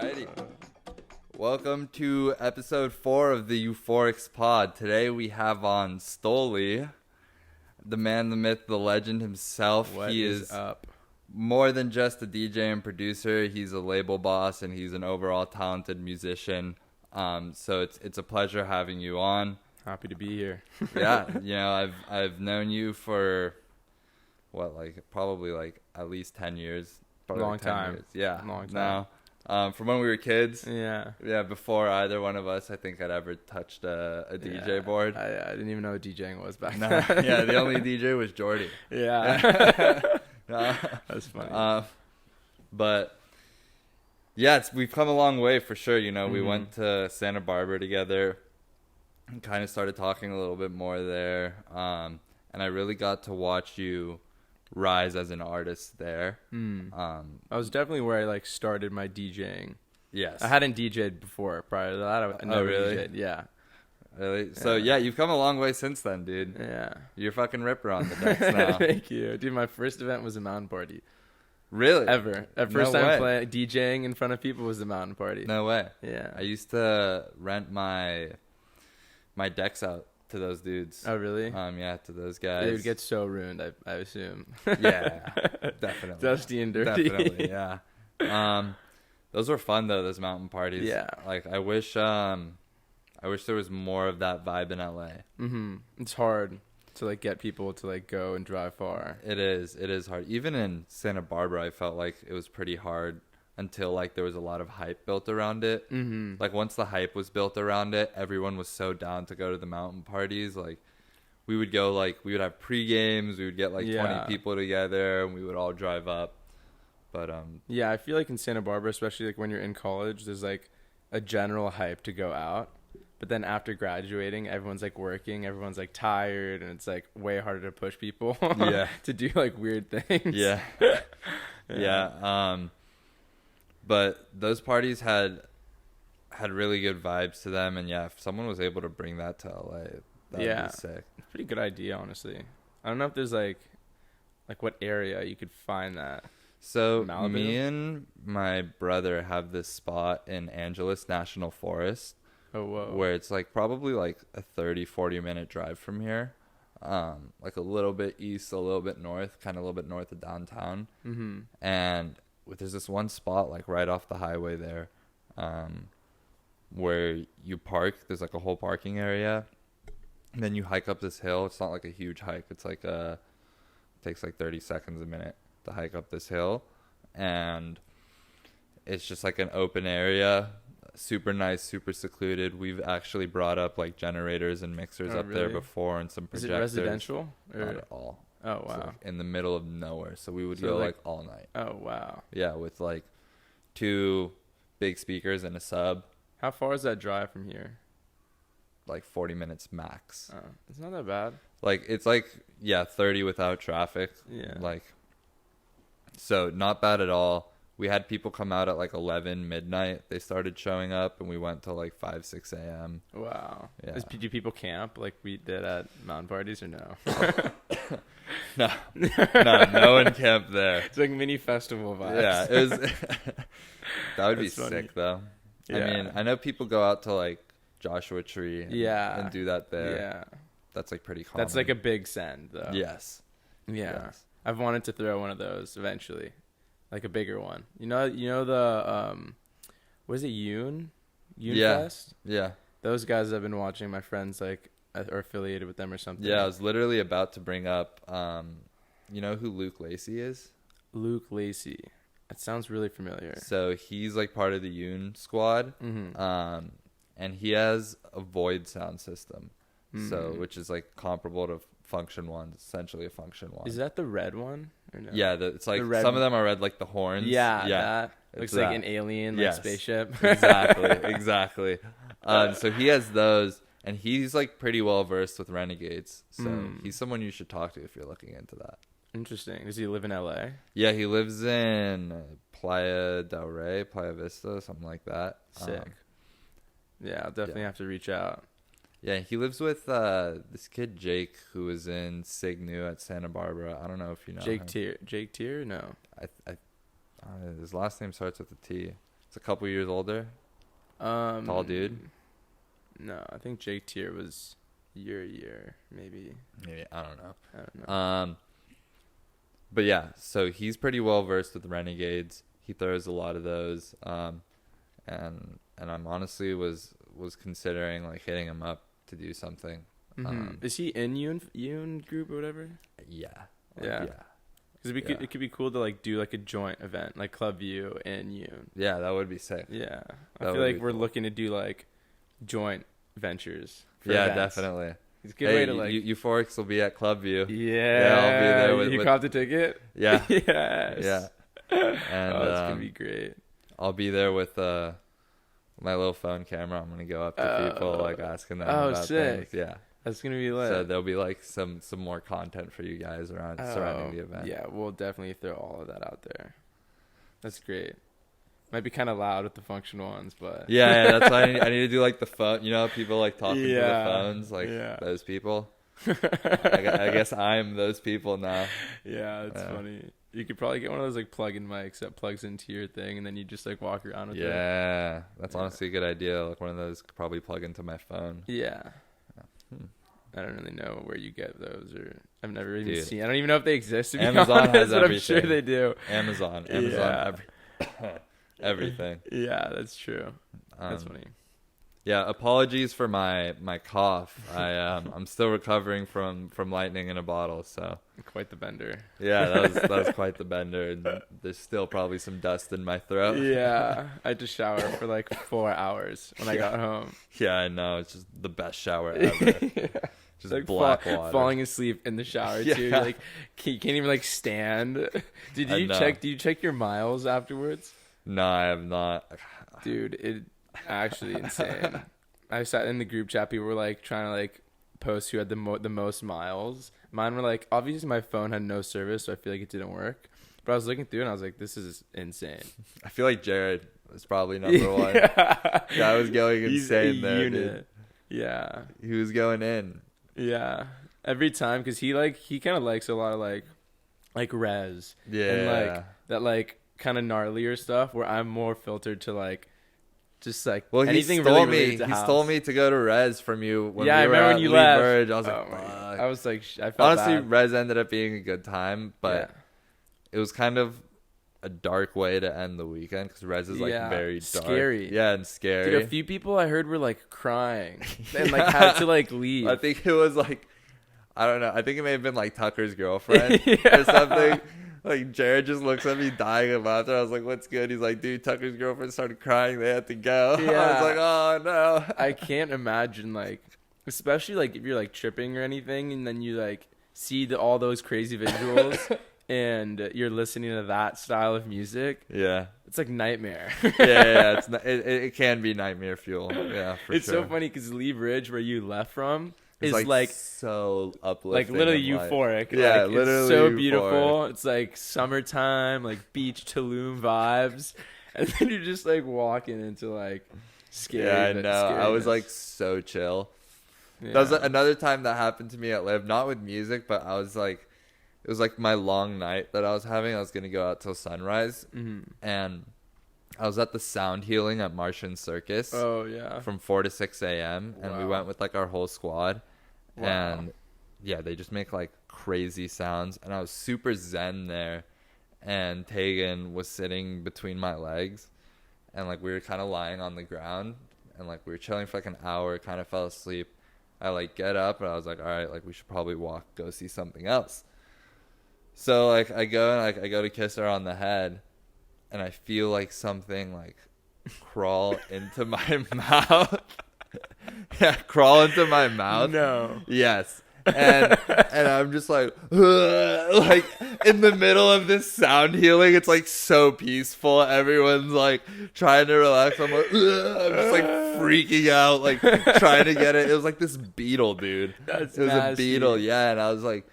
Alrighty. Welcome to episode 4 of the Euphorics Pod. Today we have on Stoley, the man, the myth, the legend himself. He is up? More than just a DJ and producer. He's a label boss and he's an overall talented musician. So it's a pleasure having you on. Happy to be here. Yeah, I've known you for probably at least 10 years. Probably Long 10 time. Years. Yeah. Long time. Now. From when we were kids. Yeah. Yeah, before either one of us, I think, had ever touched a DJ board. I didn't even know what DJing was back No, then. yeah, the only DJ was Jordy. Yeah. That's funny. But, yeah, we've come a long way for sure. You know, we Mhm. went to Santa Barbara together and kind of started talking a little bit more there. And I really got to watch you rise as an artist there. I was definitely where I started my DJing. Yes. I hadn't DJ'd before. Prior to that, I never really? DJ'd. Yeah. Really? So, yeah, you've come a long way since then, dude. Yeah. You're fucking Ripper on the decks now. Thank you. Dude, my first event was a mountain party. Really? Ever. First time DJing in front of people was the mountain party. No way. Yeah. I used to rent my decks out to those dudes. Oh, really? Yeah, to those guys. They would get so ruined, I assume. Yeah, definitely. Dusty and dirty. Definitely, yeah. Those were fun though, those mountain parties. Yeah. I wish there was more of that vibe in LA. It's hard to get people to go and drive far. It is hard. Even in Santa Barbara, I felt like it was pretty hard until there was a lot of hype built around it. Once the hype was built around it, everyone was so down to go to the mountain parties. We would go, we would have pre-games, we would get 20 people together and we would all drive up. But yeah, I feel in Santa Barbara, especially when you're in college, there's a general hype to go out. But then after graduating, everyone's working, everyone's tired, and it's way harder to push people to do weird things. Yeah. Yeah. But those parties had really good vibes to them, and yeah, if someone was able to bring that to LA, that would be sick. Pretty good idea, honestly. I don't know if there's what area you could find that. So Malibu? Me and my brother have this spot in Angeles National Forest. Oh, whoa. Where it's probably a 30-40 minute drive from here. A little bit east, a little bit north, kind of a little bit north of downtown. And there's this one spot right off the highway there, where you park. There's a whole parking area, and then you hike up this hill. It's not a huge hike. It's it takes 30 seconds a minute to hike up this hill, and it's just an open area, super nice, super secluded. We've actually brought up generators and mixers up there before, and some projectors. Is it residential? Not at all. Oh, wow. It's in the middle of nowhere, so we would go all night. Oh, wow. Yeah, with 2 big speakers and a sub. How far is that drive from here? 40 minutes max. Oh, it's not that bad. It's 30 without traffic. Yeah. So not bad at all. We had people come out at 11 midnight. They started showing up, and we went till 5, 6 a.m. Wow. Yeah. Do people camp like we did at mountain parties or no? No, no one camped there. It's mini festival vibes. Yeah, it was. That would be That's funny. Sick though. Yeah. I mean, I know people go out to Joshua Tree. And do that there. Yeah. That's pretty common. That's a big send though. Yes. Yeah. Yes. I've wanted to throw one of those eventually. A bigger one. You know the was it Yoon Fest? Yeah. Those guys I've been watching, my friends are affiliated with them or something. Yeah, I was literally about to bring up you know who Luke Lacey is? Luke Lacey. That sounds really familiar. So he's part of the Yoon squad. And he has a void sound system. So which is comparable to Function One, essentially a Function One. Is that the red one? Or no? Yeah, it's The red some of them are red, the horns. Yeah, yeah. that looks that. an alien spaceship. Exactly. So he has those, and he's pretty well versed with Renegades. So he's someone you should talk to if you're looking into that. Interesting. Does he live in LA? Yeah, he lives in Playa del Rey, Playa Vista, something like that. Sick. Yeah, I'll definitely have to reach out. Yeah, he lives with this kid Jake, who was in Signu at Santa Barbara. I don't know if you know Jake him. Tier. Jake Tier? No. His last name starts with a T. It's a couple years older. Tall dude. No, I think Jake Tier was year, maybe. Maybe, I don't know. But yeah, so he's pretty well versed with Renegades. He throws a lot of those. And I'm honestly was considering like hitting him up to do something. Is he in Yoon group or whatever? Yeah. Yeah. Because it could be cool to like do like a joint event, like Clubview and Yoon. Yeah, that would be sick. Yeah, I feel like we're looking to do like joint ventures. For yeah, events. Definitely. It's a good way to like. Euphorics will be at Clubview. Yeah, I'll be there with. You caught the ticket. Yeah. Yes. Yeah. And it's gonna be great. I'll be there with my little phone camera. I'm gonna go up to people like asking them about sick. things. Yeah. That's gonna be lit. So there'll be like some more content for you guys surrounding the event. Yeah, we'll definitely throw all of that out there. That's great. Might be kind of loud with the functional ones, but yeah, that's why I need to do like the phone. You know, people like talking to the phones, like those people. I guess I'm those people now. Yeah, it's funny. You could probably get one of those like plug-in mics that plugs into your thing, and then you just like walk around with it. Yeah, that's honestly a good idea. Like one of those could probably plug into my phone. Yeah. I don't really know where you get those, or I've never even seen. I don't even know if they exist. To be Amazon honest, has but everything. I'm sure they do. Amazon, everything. Yeah, that's true. That's funny. Yeah, apologies for my cough. I'm still recovering from lightning in a bottle. So quite the bender. Yeah, that was quite the bender. And there's still probably some dust in my throat. Yeah, I had to shower for like 4 hours when I got home. Yeah, I know. It's just the best shower ever. Just like black water. Falling asleep in the shower too. You're like, you can't even like stand. Did you check your miles afterwards? No, I have not. Dude, it actually insane. I sat in the group chat. People were like trying to like post who had the most miles. Mine were like, obviously my phone had no service, so I feel like it didn't work. But I was looking through and I was like, this is insane. I feel like Jared was probably number one. Guy was going insane there, dude. Yeah, he was going in. Yeah, every time, because he kind of likes a lot of like res. Yeah, and like that like kind of gnarlier stuff. Where I'm more filtered to like just like anything he stole really me. related to he house. stole me to go to res from you. When I were remember at when you Lee left. Burge. I was like, I was like, I felt honestly, bad. res ended up being a good time, but it was kind of a dark way to end the weekend because res is like very dark. Scary. Yeah, and scary. Dude, a few people I heard were like crying and like had to like leave. I think it was like, I don't know. I think it may have been like Tucker's girlfriend or something. Like Jared just looks at me dying of laughter. I was like, "What's good?" He's like, "Dude, Tucker's girlfriend started crying. They had to go." Yeah. I was like, "Oh no." I can't imagine like, especially like if you're like tripping or anything, and then you like see all those crazy visuals, and you're listening to that style of music. Yeah, it's like nightmare. yeah. It can be nightmare fuel. Yeah, for it's sure. so funny because Lee Bridge, where you left from, is like so uplifting, like literally euphoric. Yeah, like, literally it's so euphoric. beautiful. It's like summertime, like beach Tulum vibes, and then you're just like walking into like scary. Yeah, I know. I was scariness. like so chill. Yeah. That was another time that happened to me at Live, not with music, but I was like, it was like my long night that I was having. I was gonna go out till sunrise, and I was at the sound healing at Martian Circus. Oh yeah. From 4 to 6 a.m. and we went with like our whole squad. Wow. And yeah, they just make like crazy sounds. And I was super zen there. And Tegan was sitting between my legs. And like we were kind of lying on the ground. And like we were chilling for like an hour, kind of fell asleep. I like get up and I was like, all right, like we should probably go see something else. So like I go to kiss her on the head. And I feel like something like crawl into my mouth. Yeah, crawl into my mouth. No. Yes. And I'm just like in the middle of this sound healing. It's like so peaceful. Everyone's like trying to relax. I'm like, I'm just like freaking out, like trying to get it. It was like this beetle, dude. It was a beetle, yeah. And I was like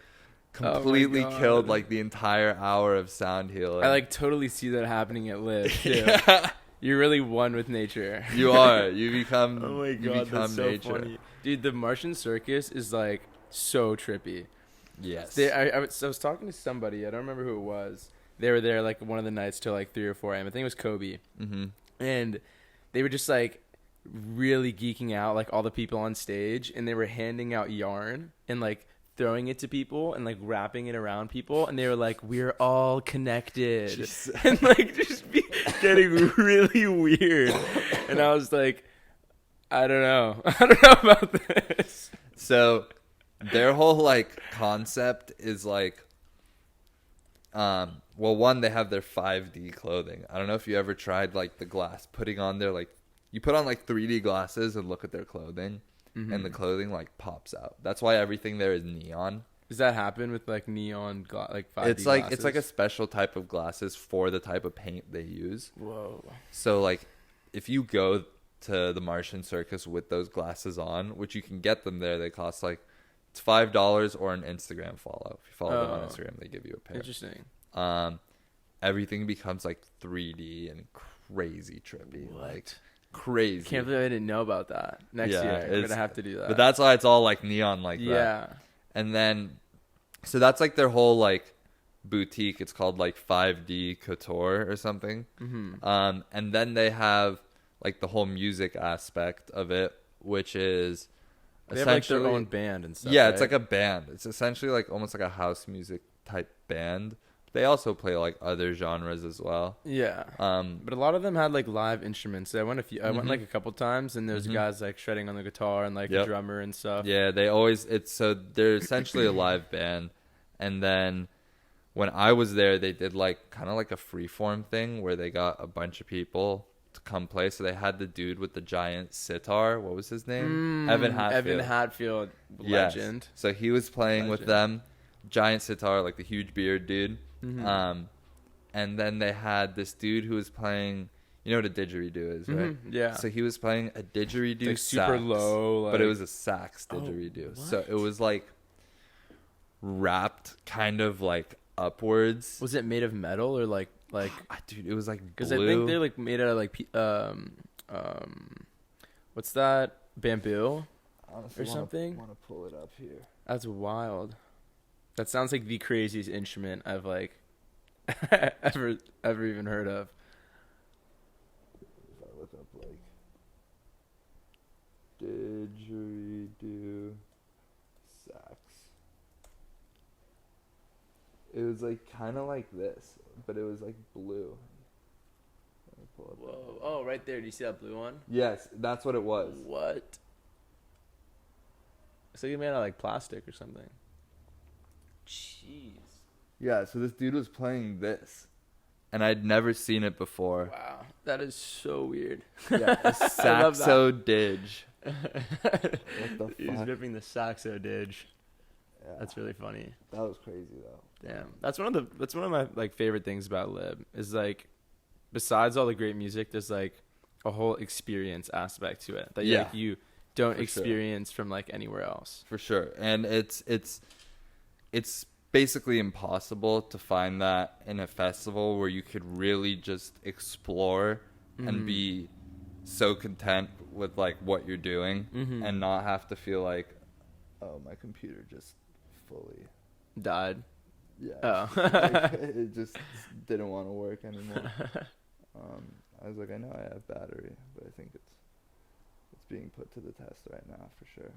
completely killed like the entire hour of sound healing. I like totally see that happening at Live too. Yeah. You're really one with nature. You are. You become. Oh my god, that's so nature. Funny, dude. The Martian Circus is like so trippy. Yes. I was talking to somebody. I don't remember who it was. They were there like one of the nights till like 3 or 4 a.m. I think it was Kobe. and they were just like really geeking out, like all the people on stage, and they were handing out yarn and like throwing it to people and like wrapping it around people, and they were like, we're all connected. Jesus. And like just getting really weird. And I was like, I don't know about this. So their whole like concept is like, well, one, they have their 5D clothing. I don't know if you ever tried like the glass, putting on their like, you put on like 3D glasses and look at their clothing. Mm-hmm. And the clothing like pops out. That's why everything there is neon. Does that happen with like neon like 5D It's like glasses? It's like a special type of glasses for the type of paint they use. Whoa. So like if you go to the Martian Circus with those glasses on, which you can get them there, they cost like it's $5 or an Instagram follow. If you follow them on Instagram, they give you a pair. Interesting. Everything becomes like 3D and crazy trippy. What? Like crazy. Can't believe I didn't know about that. Next year I'm gonna have to do that. But that's why it's all like neon like that. Yeah. And then so that's like their whole like boutique. It's called like 5D Couture or something. Mm-hmm. And then they have like the whole music aspect of it, which is they have like their own band and stuff. Yeah, right? It's like a band. It's essentially like almost like a house music type band. They also play like other genres as well. Yeah. But a lot of them had like live instruments. I went like a couple times, and there's guys like shredding on the guitar and like a drummer and stuff. Yeah, they're essentially a live band. And then when I was there, they did like kind of like a freeform thing where they got a bunch of people to come play. So they had the dude with the giant sitar. What was his name? Evan Hatfield, legend. Yes. So he was playing with them. Giant sitar, like the huge beard dude. Mm-hmm. And then they had this dude who was playing, you know what a didgeridoo is, right? Mm-hmm. Yeah. So he was playing a didgeridoo like sax, super low, but it was a sax didgeridoo. So it was like wrapped kind of like upwards. Was it made of metal or like dude, it was like because I think they're like made out of like what's that, bamboo or something? I want to pull it up here. That's wild. That sounds like the craziest instrument I've like ever even heard of. If I look up like didgeridoo sax, it was like kind of like this, but it was like blue. Let me pull up. Whoa! Oh, right there. Do you see that blue one? Yes, that's what it was. What? It's like made out of like plastic or something. Jeez. Yeah, so this dude was playing this, and I'd never seen it before. Wow, that is so weird. Yeah, a saxo didge. What the fuck? He's ripping the saxo didge. Yeah. That's really funny. That was crazy though. Damn, that's one of my like favorite things about Lib is like, besides all the great music, there's like a whole experience aspect to it that you don't experience from like anywhere else. For sure, and it's basically impossible to find that in a festival where you could really just explore and be so content with like what you're doing and not have to feel like, oh, my computer just fully died. Yeah. Oh. Like, it just didn't want to work anymore. I was like, I know I have battery, but I think it's being put to the test right now for sure.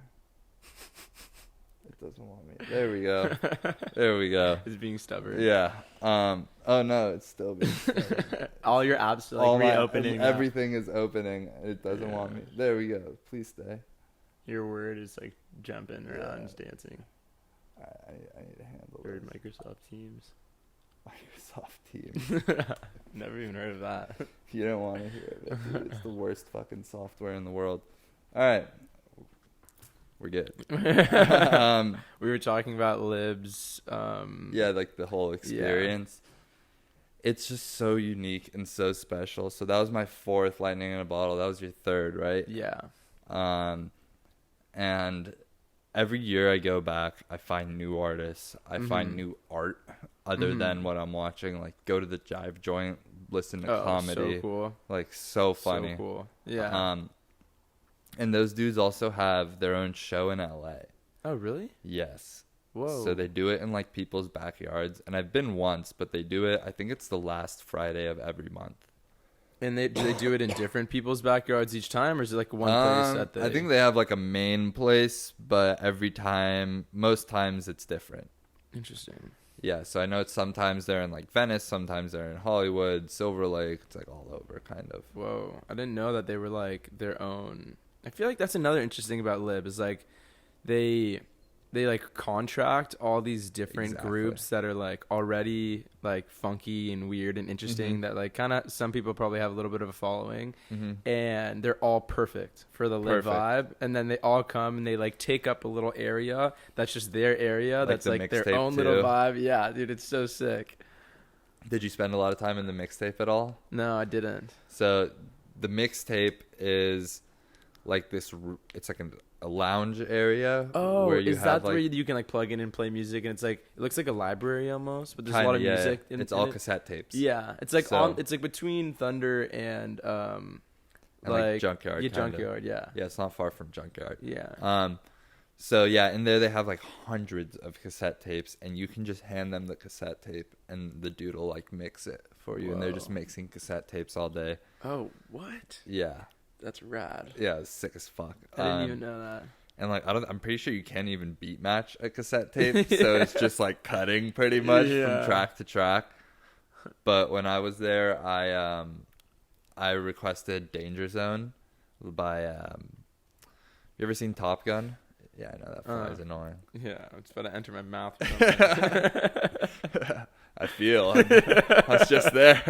It doesn't want me. There we go. There we go. It's being stubborn. Yeah. Oh no, it's still being stubborn. All your apps are like reopening. Everything is opening. It doesn't want me. There we go. Please stay. Your word is like jumping around, just dancing. I need to handle Word this. Microsoft Teams. Microsoft Teams. Never even heard of that. You don't want to hear of it, dude. It's the worst fucking software in the world. All right. We're good. We were talking about Libs. Yeah, like the whole experience. Yeah. It's just so unique and so special. So that was my fourth lightning in a bottle. That was your third, right? Yeah. And every year I go back, I find new artists. I find new art other than what I'm watching. Like go to the Jive Joint, listen to comedy. So cool. Like so funny. So cool. Yeah. And those dudes also have their own show in LA. Oh, really? Yes. Whoa. So they do it in like people's backyards. And I've been once, but they do it, I think it's the last Friday of every month. And do they do it in different people's backyards each time, or is it like one place at the... I think they have like a main place, but most times it's different. Interesting. Yeah, so I know sometimes they're in like Venice, sometimes they're in Hollywood, Silver Lake. It's like all over, kind of. Whoa, I didn't know that they were like their own. I feel like that's another interesting about Lib is like they like contract all these different groups that are like already like funky and weird and interesting that like kind of some people probably have a little bit of a following, and they're all perfect for the Lib vibe, and then they all come and they like take up a little area that's just their area, that's like their own little vibe. Yeah, dude, it's so sick. Did you spend a lot of time in the mixtape at all? No, I didn't. So the mixtape is like this, it's like a lounge area. Oh, where you is that like, where you can like plug in and play music, and it's like it looks like a library almost, but there's a lot of music. It's all cassette tapes. Yeah, it's like it's like between Thunder and like Junkyard. Yeah, Junkyard. Yeah. Yeah, it's not far from Junkyard. Yeah. So yeah, in there they have like hundreds of cassette tapes, and you can just hand them the cassette tape, and the dude will like mix it for you. Whoa. And they're just mixing cassette tapes all day. Oh, what? Yeah. That's rad. Yeah, it's sick as fuck. I didn't even know that. And like I'm pretty sure you can't even beat match a cassette tape, so it's just like cutting pretty much from track to track. But when I was there, I requested Danger Zone by you ever seen Top Gun? Yeah, I know that fly is annoying. Yeah, it's about to enter my mouth. I feel I was just there.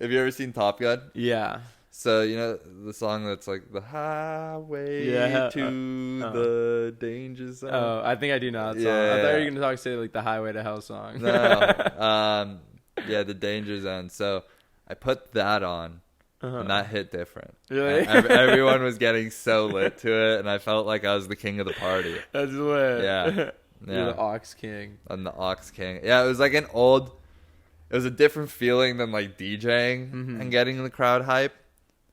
Have you ever seen Top Gun? Yeah. So, you know, the song that's like, the highway to the danger zone. Oh, I think I do know that song. Yeah. I thought you were going to say like the highway to hell song. No. Yeah, the danger zone. So I put that on, and that hit different. Really? Everyone was getting so lit to it, and I felt like I was the king of the party. That's lit. Yeah. You're the Aux King. I'm the Aux King. Yeah, it was like it was a different feeling than like DJing and getting the crowd hype.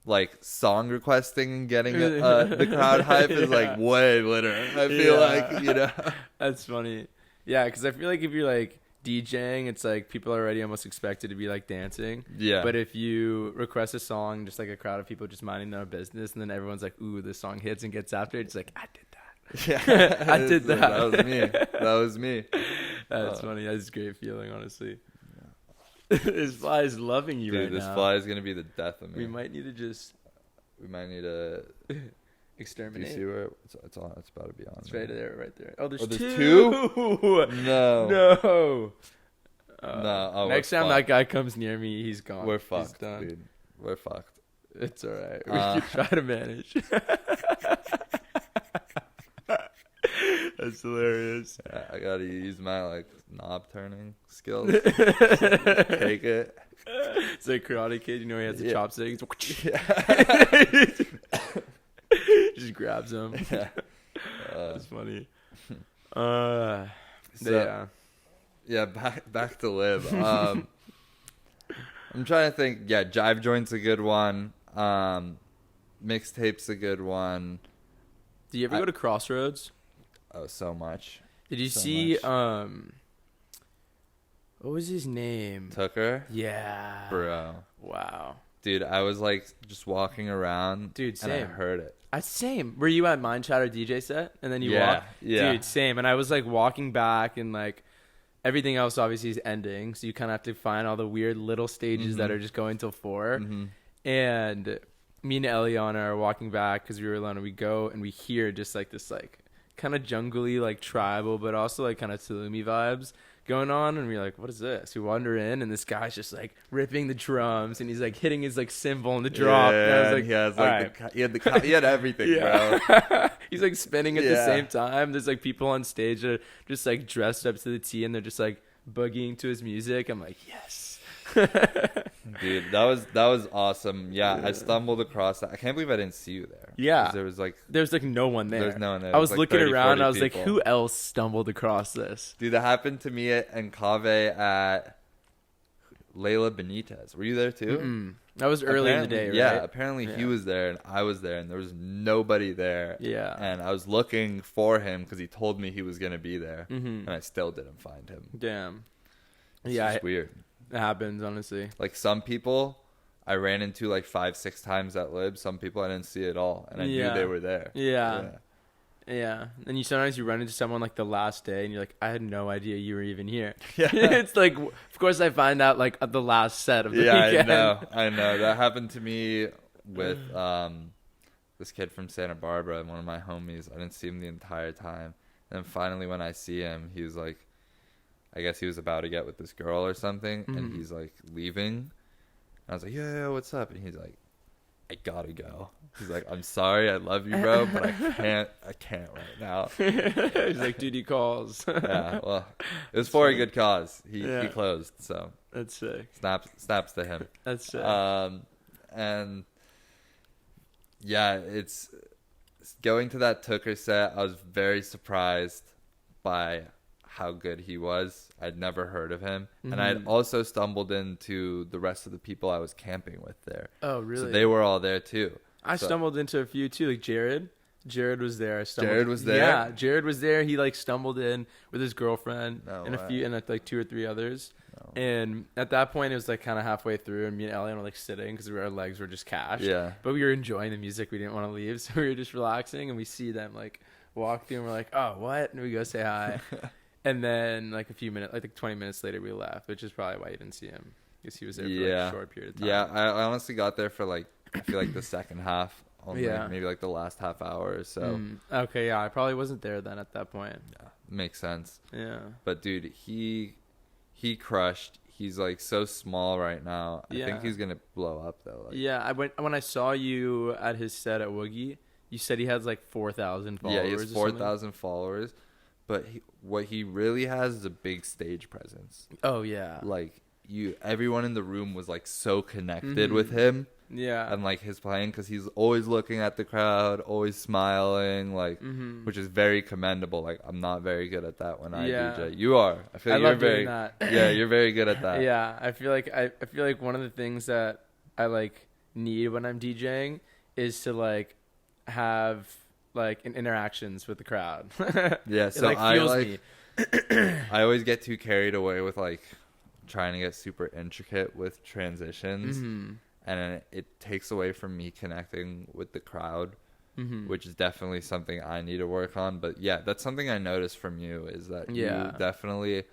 Like song requesting and getting the crowd hype is like way litter. I feel like, you know. That's funny. Yeah, because I feel like if you're like DJing, it's like people are already almost expected to be like dancing. Yeah. But if you request a song, just like a crowd of people just minding their business, and then everyone's like, ooh, this song hits and gets after it, it's like, I did that. Yeah. I did that. That was me. That's funny. That's a great feeling, honestly. This fly is loving you. Dude, this fly is going to be the death of me. We might need to exterminate. Do you see where it's on? It's about to be on. It's right there. Oh, there's two? No. No. No. Oh, next time that guy comes near me, he's gone. We're fucked, dude. We're fucked. It's all right. We can try to manage. That's hilarious. Yeah, I gotta use my like knob turning skills. Take it. It's like Karate Kid, you know, he has the chopsticks. Just grabs them. Yeah. That's funny. Yeah, back to Live. I'm trying to think. Yeah, Jive Joint's a good one. Mixtape's a good one. Do you ever go to Crossroads? Oh, so much. Did you see what was his name? Tucker? Yeah. Bro. Wow. Dude, I was like just walking around. Dude, same. And I heard it. Same. Were you at Mind Chatter DJ set? And then you walked? Yeah. Dude, same. And I was like walking back, and like everything else obviously is ending. So you kind of have to find all the weird little stages that are just going till 4. And me and Eliana are walking back because we were alone, and we go and we hear just like this like kind of jungly, like tribal, but also like kind of Tulumi vibes going on, and we're like, what is this? We wander in, and this guy's just like ripping the drums, and he's like hitting his like cymbal in the drop. Yeah, and I was like, he has like he had everything, bro. He's like spinning at the same time. There's like people on stage that are just like dressed up to the T, and they're just like boogieing to his music. I'm like, yes. Dude, that was awesome. Yeah, I stumbled across that. I can't believe I didn't see you there. Yeah, there's like no one there. There's no one there. I was like looking 30, around, and I was people. like, who else stumbled across this? Dude, that happened to me and Kave at Layla Benitez. Were you there too? That was early in the day, right? Yeah, apparently he was there and I was there, and there was nobody there. Yeah. And I was looking for him because he told me he was going to be there, and I still didn't find him. Damn. It's just weird. It happens, honestly. Like some people I ran into like 5-6 times at Lib. Some people I didn't see at all, and I knew they were there. Yeah. And sometimes you run into someone like the last day and you're like, I had no idea you were even here. Yeah. It's like, of course I find out like at the last set of the weekend. I know. That happened to me with this kid from Santa Barbara, one of my homies. I didn't see him the entire time. And then finally when I see him, he was like, I guess he was about to get with this girl or something, and he's like leaving. And I was like, yeah, what's up? And he's like, I gotta go. He's like, I'm sorry, I love you, bro, but I can't right now. He's like, duty calls. Yeah, well, it was for a good cause. He closed, so that's sick. Snaps to him. That's sick. And yeah, it's going to that Tooker set. I was very surprised by how good he was. I'd never heard of him, and I'd also stumbled into the rest of the people I was camping with there. Oh, really? So they were all there too. I stumbled into a few too, like Jared. Jared was there. Jared was there? Yeah, Jared was there. He like stumbled in with his girlfriend and a few, and like 2 or 3 others. And at that point, it was like kind of halfway through, and me and Elliot were like sitting because our legs were just cashed. Yeah. But we were enjoying the music. We didn't want to leave, so we were just relaxing. And we see them like walk through, and we're like, "Oh, what?" And we go say hi. And then like a few minutes, like 20 minutes later, we left, which is probably why you didn't see him, because he was there for like a short period of time. Yeah, I honestly got there for like, I feel like the second half. Only maybe like the last half hour or so. Okay, yeah, I probably wasn't there then at that point. Yeah, makes sense. Yeah. But dude, he crushed. He's like so small right now. I think he's gonna blow up though. Like, yeah, when I saw you at his set at Woogie, you said he has like 4,000 followers. Yeah, he has 4,000 followers. But what he really has is a big stage presence. Oh yeah. Like everyone in the room was like so connected with him. Yeah. And like his playing, because he's always looking at the crowd, always smiling, like, which is very commendable. Like, I'm not very good at that when I DJ. You are. I feel like you're very. That. Yeah, you're very good at that. Yeah, I feel like one of the things that I like need when I'm DJing is to like have like interactions with the crowd. Yeah, so I always get too carried away with like trying to get super intricate with transitions. And it takes away from me connecting with the crowd, which is definitely something I need to work on. But yeah, that's something I noticed from you, is that you definitely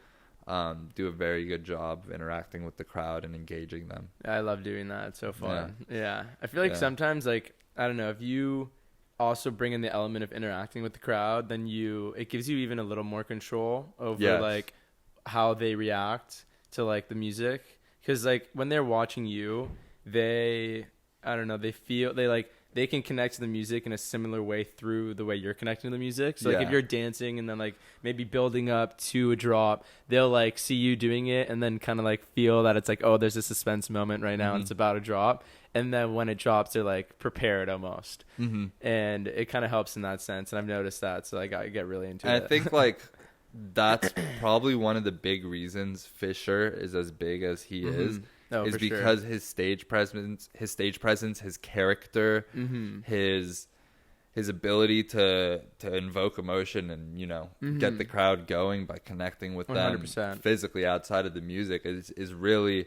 do a very good job of interacting with the crowd and engaging them. I love doing that. It's so fun. Yeah. I feel like sometimes, like, I don't know, if you also bring in the element of interacting with the crowd, then it gives you even a little more control over like how they react to like the music. Because like when they're watching you, they can connect to the music in a similar way through the way you're connecting to the music. So like if you're dancing and then like maybe building up to a drop, they'll like see you doing it and then kind of like feel that it's like, oh, there's a suspense moment right now and it's about to drop. And then when it drops, they're like prepared almost. And it kind of helps in that sense. And I've noticed that. So like I get really into it. I think like that's probably one of the big reasons Fisher is as big as he is. Oh, is because his stage presence, his character, his ability to invoke emotion and, you know, get the crowd going by connecting with 100%. Them physically outside of the music is really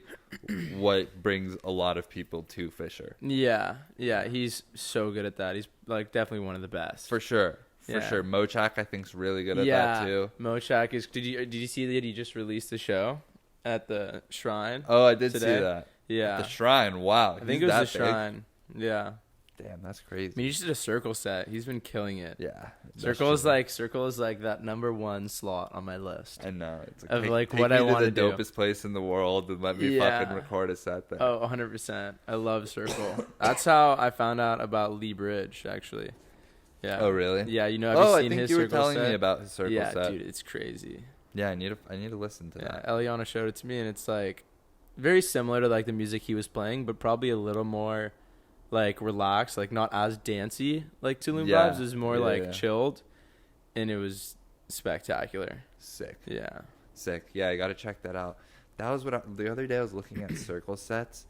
what brings a lot of people to Fisher. Yeah, he's so good at that. He's like definitely one of the best. For sure. Mochak, I think, is really good at that too. Mochak is. Did you see that he just released the show at the Shrine? Oh, I did today? see that. Yeah, the Shrine. Wow, I think it was the Shrine. Yeah. Damn, that's crazy. I mean, he just did a Circle set. He's been killing it. Yeah. Circle is like that number 1 slot on my list. I know. It's like, take what me I want to do. The dopest place in the world and let me fucking record a set there. Oh, 100%. I love Circle. That's how I found out about Lee Bridge, actually. Yeah. Oh, really? Yeah, you know, have you seen his Circle set? I think you were telling me about his Circle set. Yeah, dude, it's crazy. Yeah, I need to listen to that. Eliana showed it to me, and it's like very similar to like the music he was playing, but probably a little more like relaxed, like not as dancey like Tulum Vibes. It was more chilled, and it was spectacular. Sick. Yeah. Sick. Yeah, I got to check that out. That was the other day I was looking at Circle sets,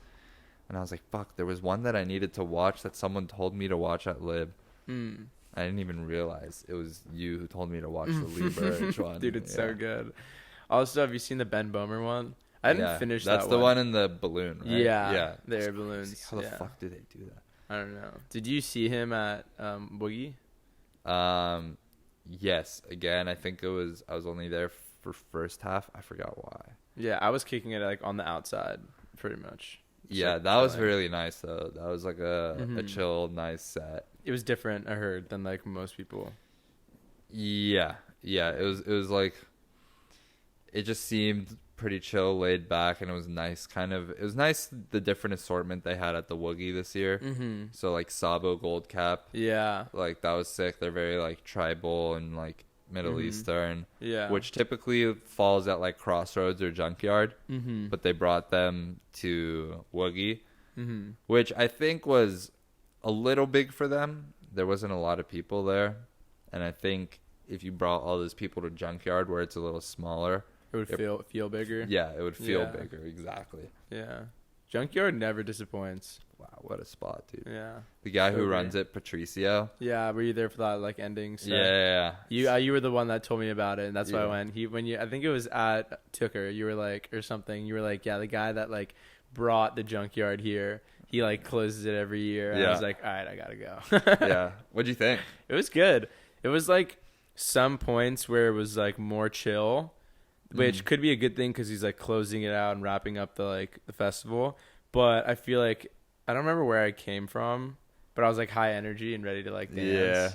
and I was like, fuck, there was one that I needed to watch that someone told me to watch at Lib. I didn't even realize it was you who told me to watch the Lee Burridge one. Dude, it's so good. Also, have you seen the Ben Bomer one? I didn't finish that one. That's the one in the balloon, right? Yeah. The air balloons. How the fuck do they do that? I don't know. Did you see him at Boogie? Yes. Again, I think I was only there for first half. I forgot why. Yeah, I was kicking it like on the outside, pretty much. Yeah, that was really nice though. That was like a chill, nice set. It was different, I heard, than like most people. Yeah. It was like, it just seemed pretty chill, laid back, and it was nice. It was nice the different assortment they had at the Woogie this year. So like Sabo Gold Cap. Yeah. Like that was sick. They're very like tribal and like Middle Eastern. Yeah. Which typically falls at like Crossroads or Junkyard. But they brought them to Woogie, which I think was a little big for them. There wasn't a lot of people there, and I think if you brought all those people to Junkyard where it's a little smaller, it would feel bigger. Yeah, it would feel bigger. Exactly. Yeah. Junkyard never disappoints. Wow, what a spot, dude. Yeah. The guy who runs it, Patricio. Yeah, were you there for that like ending stuff? Yeah. You were the one that told me about it, and that's why I went. I think it was at Tooker, you were like, or something. You were like, yeah, the guy that like brought the Junkyard here, he like closes it every year. And I was like, all right, I gotta go. Yeah. What'd you think? It was good. It was like some points where it was like more chill, which could be a good thing because he's like closing it out and wrapping up the festival. But I feel like I don't remember where I came from, but I was like high energy and ready to like dance. Yeah.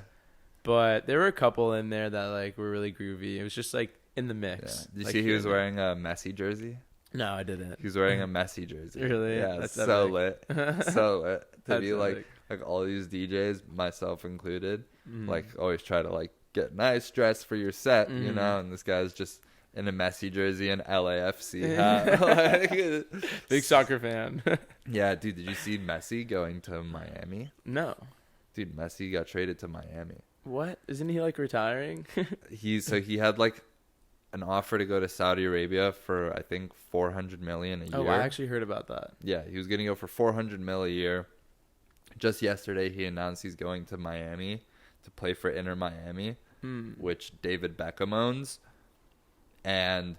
But there were a couple in there that like were really groovy. It was just like in the mix. Yeah. Did you see he was wearing a Messi jersey? No, I didn't. He was wearing a Messi jersey. Really? Yeah, that's so lit. So lit. To be epic. like all these DJs, myself included, like always try to like get nice dress for your set, you know, and this guy's just in a Messi jersey and LAFC hat. Big soccer fan. Yeah, dude, did you see Messi going to Miami? No. Dude, Messi got traded to Miami. What? Isn't he like retiring? He had like an offer to go to Saudi Arabia for I think $400 million a year. Oh, I actually heard about that. Yeah, he was going to go for $400 million a year. Just yesterday, he announced he's going to Miami to play for Inter Miami, which David Beckham owns. And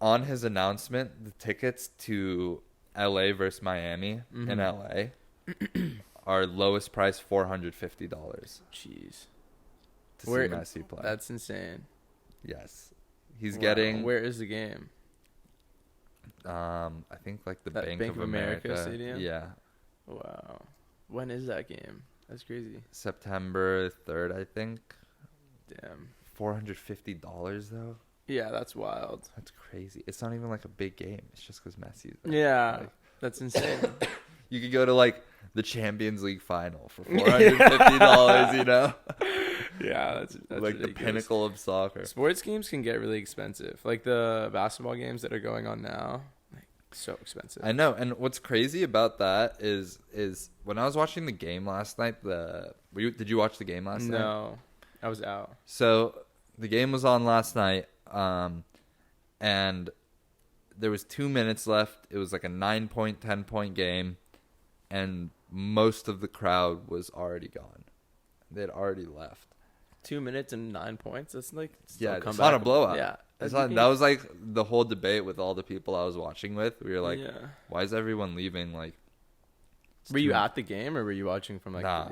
on his announcement, the tickets to LA versus Miami in LA are lowest price $450. Jeez. To see Messi play. That's insane. Yes. He's getting... Where is the game? I think like the Bank of America Stadium? Yeah. Wow. When is that game? That's crazy. September 3rd, I think. Damn. $450 though? Yeah, that's wild. That's crazy. It's not even like a big game. It's just because Messi's there. Yeah, like, that's insane. You could go to like the Champions League final for $450, you know? Yeah, that's like ridiculous. The pinnacle of soccer. Sports games can get really expensive. Like the basketball games that are going on now, like so expensive. I know, and what's crazy about that is when I was watching the game last night. Did you watch the game last night? No, I was out. So the game was on last night, and there was 2 minutes left. It was like a 9-point, 10-point game, and most of the crowd was already gone. They'd already left. 2 minutes and 9 points. That's like it's not a blowout. Yeah, that was like the whole debate with all the people I was watching with. We were like, why is everyone leaving? Like, were you at the game or were you watching from like? Nah,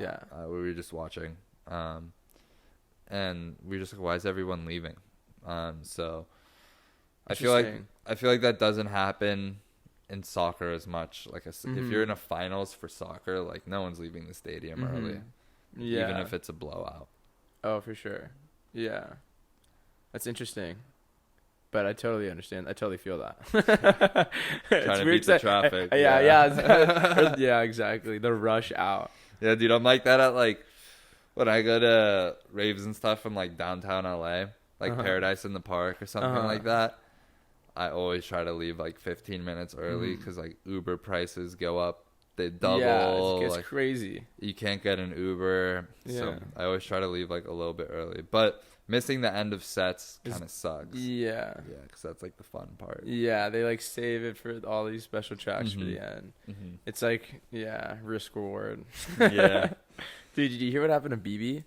we were just watching. And we were just like, why is everyone leaving? So I feel like that doesn't happen in soccer as much. Like if you're in a finals for soccer, like no one's leaving the stadium early. Yeah. Even if it's a blowout. Oh, for sure. Yeah. That's interesting. But I totally understand. I totally feel that. Trying to beat the traffic. Yeah. Yeah, exactly. The rush out. Yeah, dude, I'm like that at like when I go to raves and stuff in like downtown LA, like Paradise in the Park or something like that. I always try to leave like 15 minutes early because like Uber prices go up. They double. Yeah, it gets like, crazy. You can't get an Uber. Yeah. So I always try to leave like a little bit early. But missing the end of sets kind of sucks. Yeah. Yeah, because that's like the fun part. Yeah, they like save it for all these special tracks for the end. It's like, risk reward. Yeah. Dude, did you hear what happened to BB?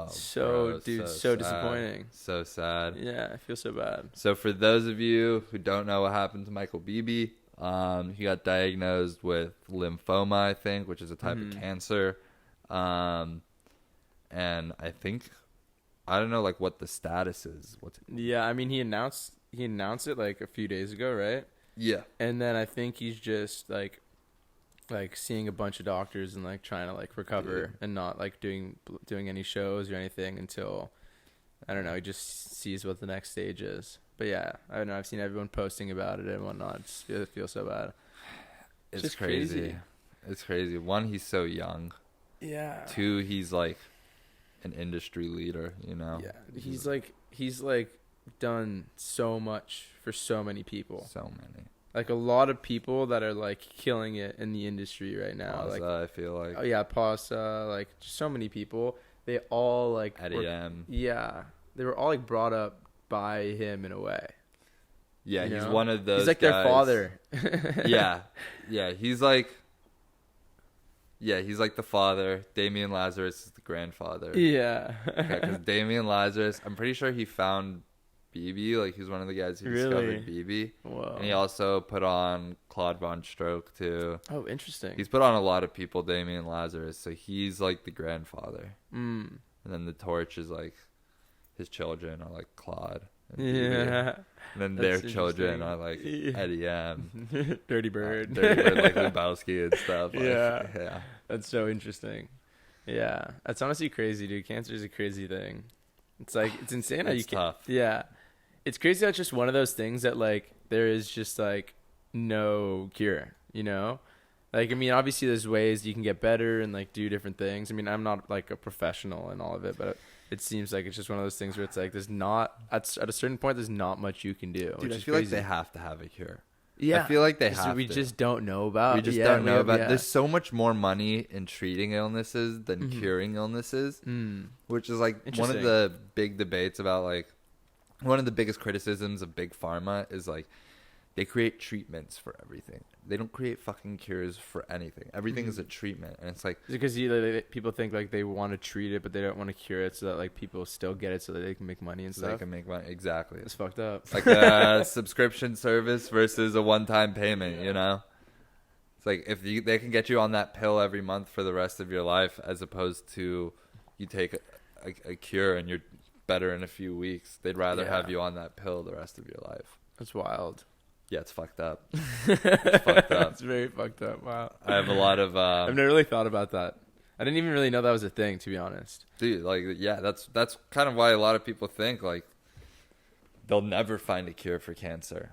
Oh, So, bro, dude, so so sad. disappointing. So sad. Yeah, I feel so bad. So for those of you who don't know what happened to Michael Beebe, he got diagnosed with lymphoma, I think, which is a type of cancer. And I think, I don't know, like, what the status is. Yeah, I mean, he announced it like a few days ago, right? Yeah. And then I think he's just like seeing a bunch of doctors and like trying to like recover and not like doing any shows or anything until, I don't know, he just sees what the next stage is. But yeah, I don't know, I've seen everyone posting about it and whatnot. It feels so bad. It's just crazy. It's crazy. One, he's so young. Yeah. Two, he's like an industry leader, you know? Yeah. He's like done so much for so many people. So many. Like a lot of people that are like killing it in the industry right now. Plaza, like I feel like. Oh yeah, Pasta, like just so many people. They all like Eddie M. Yeah. They were all like brought up by him in a way. Yeah, you he's know? one of those He's like guys. their father. Yeah. Yeah, he's like the father. Damian Lazarus is the grandfather. Yeah. Because Damian Lazarus, I'm pretty sure he found BB. Like, he's one of the guys who discovered BB. Whoa. And he also put on Claude Von Stroke, too. Oh, interesting. He's put on a lot of people, Damian Lazarus. So he's, like, the grandfather. Mm. And then the torch is, like, his children are, like, Claude. And Yeah. BB. And then their That's children interesting. are, like, Eddie M. Dirty Bird. Dirty Bird, like, Lebowski and stuff. Like, Yeah. Yeah. That's so interesting. Yeah. That's honestly crazy, dude. Cancer is a crazy thing. It's like, it's insane how you It's can. tough. Yeah. It's crazy how it's just one of those things that, like, there is just, like, no cure, you know? Like, I mean, obviously there's ways you can get better and, like, do different things. I mean, I'm not, like, a professional in all of it, but it seems like it's just one of those things where it's like there's not, at a certain point, there's not much you can do. Dude, which I is feel crazy. like they have to have a cure. Yeah. I feel like they So have we to. just don't know about. We just yeah, don't know about. Yeah. There's so much more money in treating illnesses than Mhm. curing illnesses, Mm. which is like one of Interesting. the big debates about, like, one of the biggest criticisms of big pharma is like they create treatments for everything. They don't create fucking cures for anything. Everything is a treatment, and it's like, Is it because people think like they want to treat it, but they don't want to cure it, so that like people still get it, so that they can make money and so they stuff? can make money. Exactly. It's fucked up. It's like a subscription service versus a one-time payment, you know? It's like if they can get you on that pill every month for the rest of your life, as opposed to you take a cure and you're better in a few weeks. They'd rather have you on that pill the rest of your life. That's wild. Yeah, it's fucked up. It's fucked up. It's very fucked up. Wow. I have a lot of I've never really thought about that. I didn't even really know that was a thing, to be honest. dude, like, yeah, that's kind of why a lot of people think like they'll never find a cure for cancer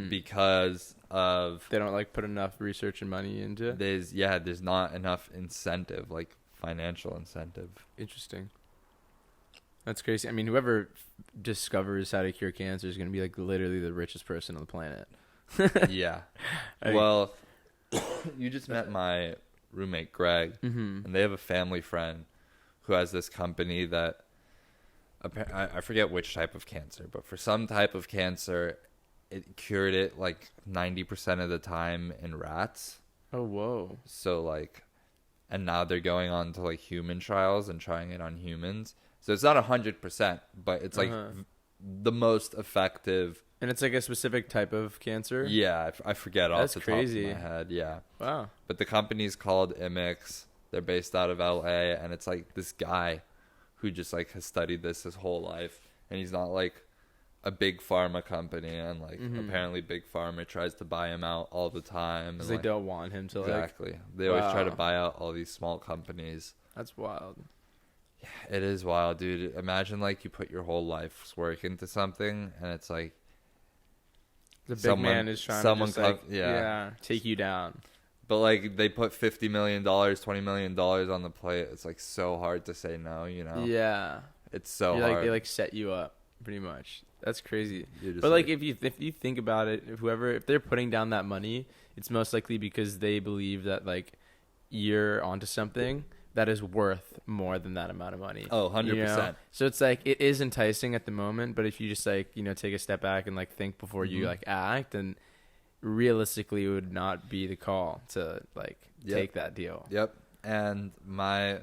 because of They don't like put enough research and money into it. there's not enough incentive, like financial incentive. Interesting. That's crazy. I mean, whoever discovers how to cure cancer is going to be like literally the richest person on the planet. Yeah. Like- Well, you just met my roommate Greg, Mm-hmm. and they have a family friend who has this company that I forget which type of cancer, but for some type of cancer, it cured it like 90% of the time in rats. Oh, whoa. So like, and now they're going on to like human trials and trying it on humans. So it's not 100%, but it's like the most effective. And it's like a specific type of cancer? Yeah, I forget off That's the crazy. top of my head. Yeah. Wow. But the company's called Imix. They're based out of LA, and it's like this guy who just like has studied this his whole life, and he's not like a big pharma company, and like apparently big pharma tries to buy him out all the time. Because And, they like, don't want him to exactly. They always try to Wow. buy out all these small companies. That's wild. It is wild, dude. Imagine like you put your whole life's work into something, and it's like The big Someone- man is trying someone to just, like, come- yeah. take you down. but like they put $50 million, $20 million on the plate. It's like so hard to say no, you know? Yeah. It's so You're hard. like, they like set you up pretty much. That's crazy. You're just But like if you think about it, if they're putting down that money, it's most likely because they believe that like you're onto something that is worth more than that amount of money. Oh, 100%. You know? So it's like it is enticing at the moment, but if you just like, you know, take a step back and like think before you like act, then realistically it would not be the call to like Yep. take that deal. Yep. And my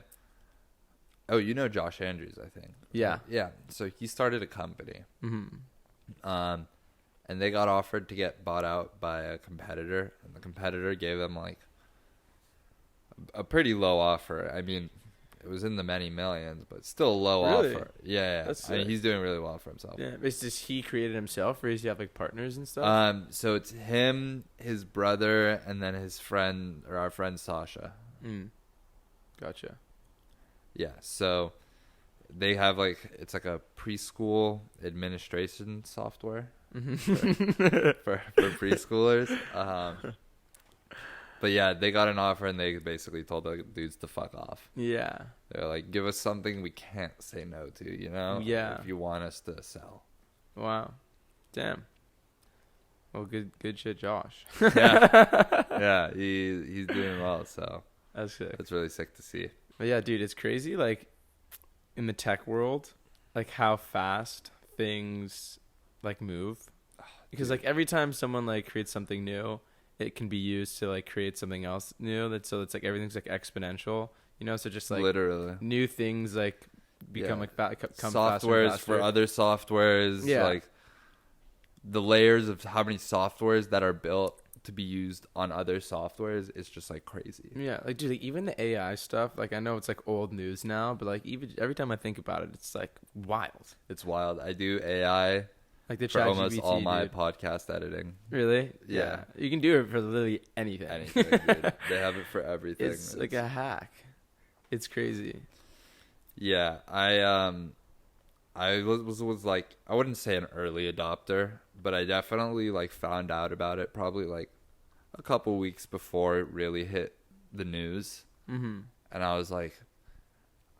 Oh, you know Josh Andrews, I think. Yeah. Yeah. So he started a company. Mm-hmm. And they got offered to get bought out by a competitor, and the competitor gave them like a pretty low offer. I mean, it was in the many millions, but still a low offer. Yeah. That's I mean, he's doing really well for himself. Yeah. Is this he created himself, or does he have like partners and stuff? So it's him, his brother, and then his friend, or our friend Sasha. Gotcha. Yeah. So they have like, it's like a preschool administration software. for preschoolers. But yeah, they got an offer and they basically told the dudes to fuck off. Yeah. They're like, give us something we can't say no to, you know? Yeah. If you want us to sell. Wow. Damn. Well, good shit, Josh. Yeah, he's doing well, so that's sick. It's really sick to see. But yeah, dude, it's crazy. Like in the tech world, like how fast things like move, because like every time someone like creates something new, it can be used to like create something else new. So it's like everything's like exponential, you know. So just like literally new things like become like come softwares faster. For other softwares. Yeah, like the layers of how many softwares that are built to be used on other softwares is just like crazy. Yeah, like dude, like, even the AI stuff, like I know it's like old news now, but like even every time I think about it, it's like wild. It's wild. I do AI. Like the for chat almost GPT, all my dude. podcast editing. Really? Yeah. You can do it for literally anything. Anything, dude. They have it for everything. It's like a hack. It's crazy. Yeah, I was like, I wouldn't say an early adopter, but I definitely like found out about it probably like a couple weeks before it really hit the news. Mm-hmm. And I was like,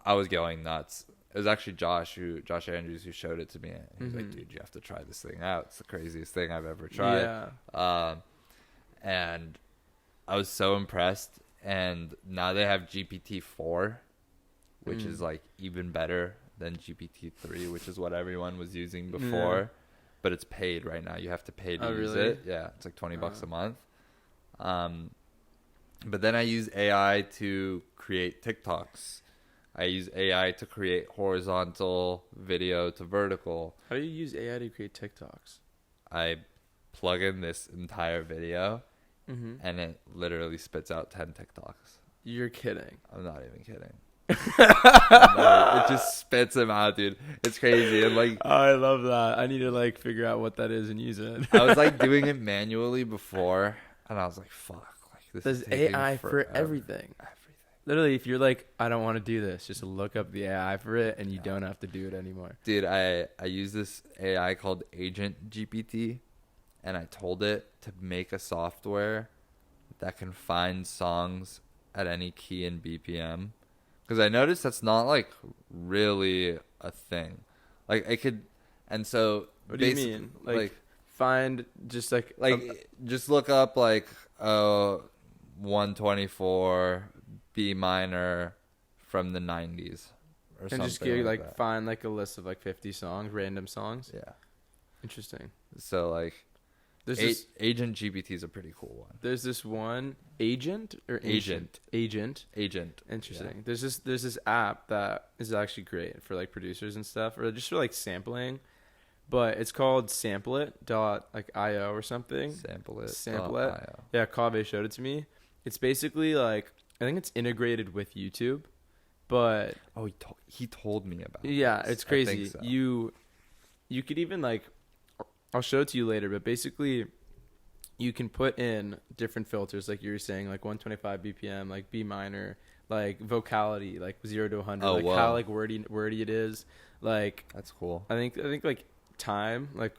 I was going nuts. It was actually Josh Andrews who showed it to me. He was like, dude, you have to try this thing out. It's the craziest thing I've ever tried. Yeah. And I was so impressed. And now they have GPT-4, which is like even better than GPT-3, which is what everyone was using before. Yeah. But it's paid right now. You have to pay to use it. Yeah, it's like $20 a month. But then I use AI to create TikToks. I use AI to create horizontal video to vertical. How do you use AI to create TikToks? I plug in this entire video, and it literally spits out 10 TikToks. You're kidding. I'm not even kidding. It just spits them out, dude. It's crazy. And like, oh, I love that. I need to like figure out what that is and use it. I was like doing it manually before, and I was like, fuck. Like, there's AI for everything. Literally, if you're like, I don't want to do this, just look up the AI for it, and you don't have to do it anymore. Dude, I use this AI called Agent GPT, and I told it to make a software that can find songs at any key in BPM. Because I noticed that's not, like, really a thing. Like, it could... And so... What do you mean? Like find just, like... just look up, like, 124... B minor from the 90s or something. And just like find like a list of like 50 songs, random songs. Yeah. Interesting. So like there's Agent GPT is a pretty cool one. There's this one Agent. Interesting. Yeah. There's this app that is actually great for like producers and stuff, or just for like sampling. But it's called samplet.io or something. Sample it. Yeah, Kave showed it to me. It's basically like, I think it's integrated with YouTube, but he told me about it. Yeah, it's crazy. I think so. You could even like, I'll show it to you later, but basically you can put in different filters, like you were saying, like 125 BPM, like B minor, like vocality, like 0 to 100, how like wordy it is. Like that's cool. I think like time, like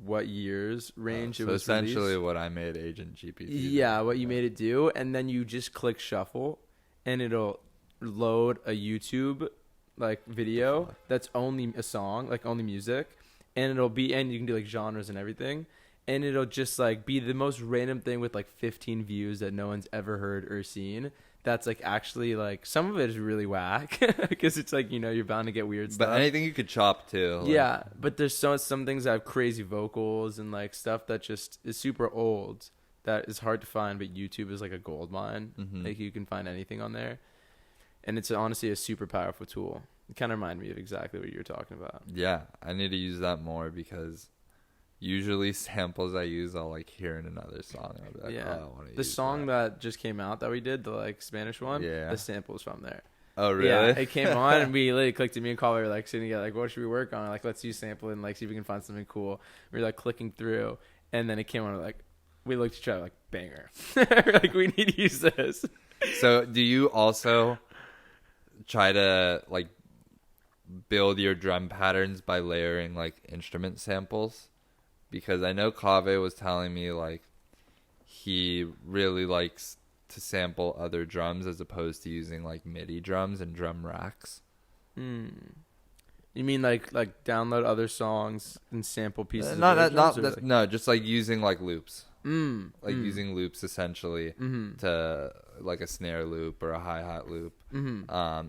what years range it so was essentially released. What I made Agent GPT what you made it do, and then you just click shuffle and it'll load a YouTube like video that's only a song, like only music, and you can do like genres and everything, and it'll just like be the most random thing with like 15 views that no one's ever heard or seen. That's like actually like some of it is really whack because it's like, you know, you're bound to get weird stuff. But anything you could chop too. Like. Yeah, but there's some things that have crazy vocals and like stuff that just is super old that is hard to find. But YouTube is like a gold mine. Like you can find anything on there. and it's honestly a super powerful tool. It kind of reminded me of exactly what you were talking about. Yeah, I need to use that more because usually samples I use, I'll like hear in another song. And I'll be like, Yeah. oh, I want to The use song that just came out that we did, the like Spanish one, Yeah. the sample's from there. Oh, really? Yeah, it came on and we literally clicked it. Me and Colby were like sitting together, like, what should we work on? Like, let's use sample and like see if we can find something cool. We were like clicking through, and then it came on. We're like, we looked at each other like, banger. Like, we need to use this. So, do you also try to like build your drum patterns by layering like instrument samples? Because I know Kave was telling me like he really likes to sample other drums as opposed to using like MIDI drums and drum racks. You mean like download other songs and sample pieces? No, just like using like loops. Using loops essentially to like a snare loop or a hi-hat loop,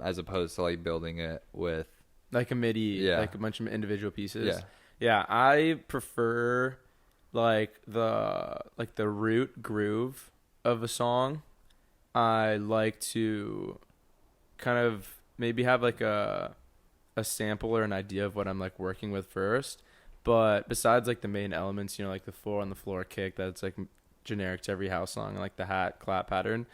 as opposed to like building it with like a MIDI, like a bunch of individual pieces. Yeah, I prefer like the root groove of a song. I like to kind of maybe have like a sample or an idea of what I'm like working with first. But besides like the main elements, you know, like the 4 on the floor kick that's like generic to every house song, and like the hat clap pattern,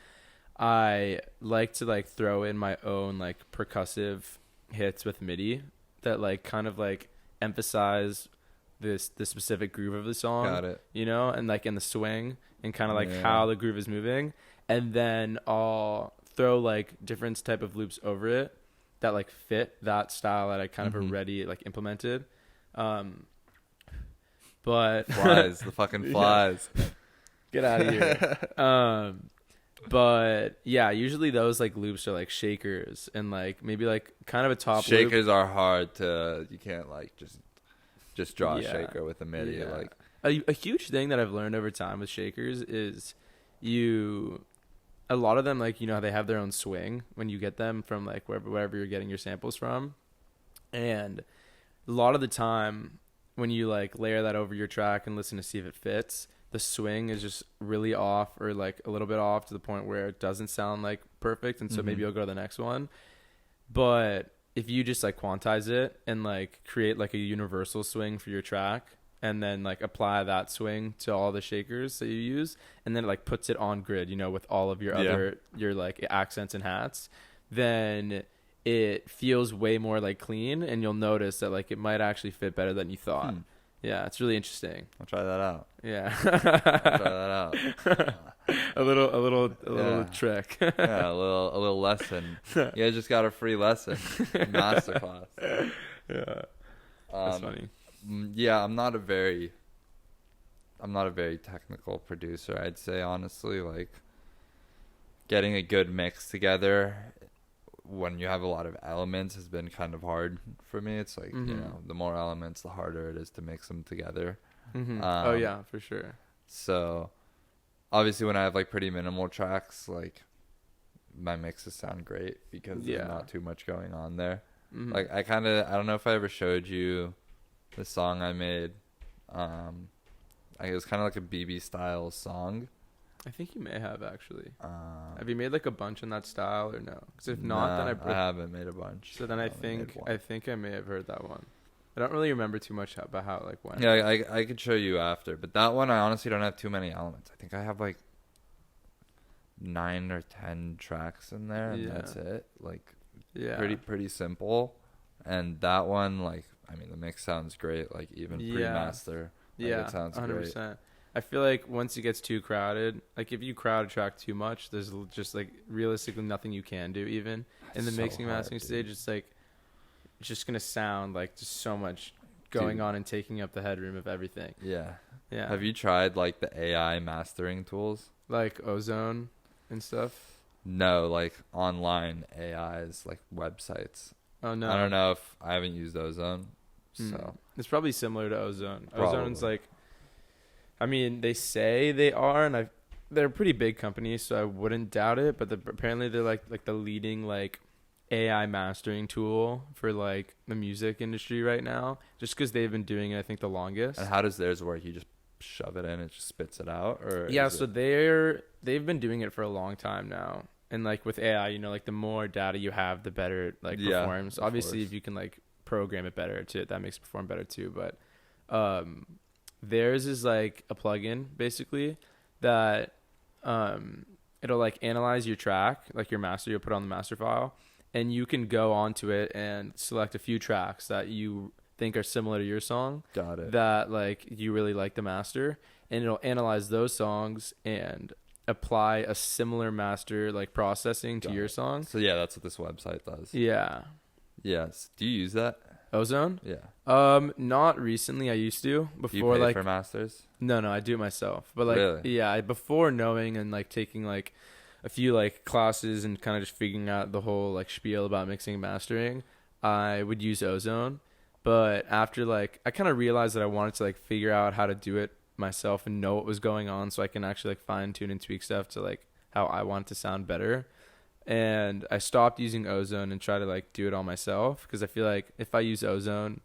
I like to like throw in my own like percussive hits with MIDI that like kind of like emphasize the specific groove of the song. Got it. You know, and like in the swing and kind of like how the groove is moving, and then I'll throw like different type of loops over it that like fit that style that I kind of already like implemented. But flies, the fucking flies. Get out of here. But yeah, usually those like loops are like shakers and like maybe like kind of a top shakers loop. are hard to, you can't like just draw a shaker with a MIDI. Like a huge thing that I've learned over time with shakers is a lot of them, like, you know, they have their own swing when you get them from like wherever you're getting your samples from. And a lot of the time when you like layer that over your track and listen to see if it fits, the swing is just really off or like a little bit off to the point where it doesn't sound like perfect. And so maybe you'll go to the next one. But if you just like quantize it and like create like a universal swing for your track and then like apply that swing to all the shakers that you use, and then it like puts it on grid, you know, with all of your other, your like accents and hats, then it feels way more like clean, and you'll notice that like it might actually fit better than you thought. Yeah, it's really interesting. I'll try that out. Yeah. I'll try that out. a little trick. Yeah, a little lesson. You guys just got a free lesson. Masterclass. Yeah. That's funny. Yeah, I'm not a very technical producer, I'd say, honestly. Like, getting a good mix together when you have a lot of elements has been kind of hard for me. It's like, you know, the more elements, the harder it is to mix them together. Oh yeah, for sure. So obviously when I have like pretty minimal tracks, like my mixes sound great because there's not too much going on there. Like I don't know if I ever showed you the song I made. It was kind of like a BB style song. I think you may have, actually. Have you made like a bunch in that style or no? Because if not, then I haven't made a bunch. So then I think I may have heard that one. I don't really remember too much about how it like went. Yeah, I could show you after, but that one I honestly don't have too many elements. I think I have like 9 or 10 tracks in there, and that's it. Like, pretty simple. And that one, like, I mean, the mix sounds great. Like even pre-master, it sounds 100%. Great. I feel like once it gets too crowded, like if you crowd a track too much, there's just like realistically nothing you can do even in the mixing mastering stage. It's like it's just gonna sound like just so much going on and taking up the headroom of everything. Yeah. Have you tried like the AI mastering tools, like Ozone and stuff? No, like online AIs, like websites. Oh no, I don't know if I haven't used Ozone, so it's probably similar to Ozone. Ozone's like, I mean, they say they are, and they're a pretty big company, so I wouldn't doubt it. But apparently, they're like the leading like AI mastering tool for like the music industry right now, just because they've been doing it, I think, the longest. And how does theirs work? You just shove it in, it just spits it out, or so they've been doing it for a long time now, And like with AI, you know, like the more data you have, the better it like performs. Obviously, if you can like program it better too, that makes it perform better too. But theirs is like a plugin basically that it'll like analyze your track, like your master, you'll put on the master file, and you can go onto it and select a few tracks that you think are similar to your song. Got it. That like you really like the master, and it'll analyze those songs and apply a similar master like processing to your song. So yeah, that's what this website does. Yeah. Yes. Do you use that? Ozone? Yeah. Not recently. I used to before. Do you pay like for masters? No, I do it myself. But like, really? yeah, before knowing and like taking like a few like classes and kind of just figuring out the whole like spiel about mixing and mastering, I would use Ozone. But after like, I kind of realized that I wanted to like figure out how to do it myself and know what was going on, so I can actually like fine tune and tweak stuff to like how I want it to sound better. And I stopped using Ozone and try to like do it all myself, because I feel like if I use Ozone,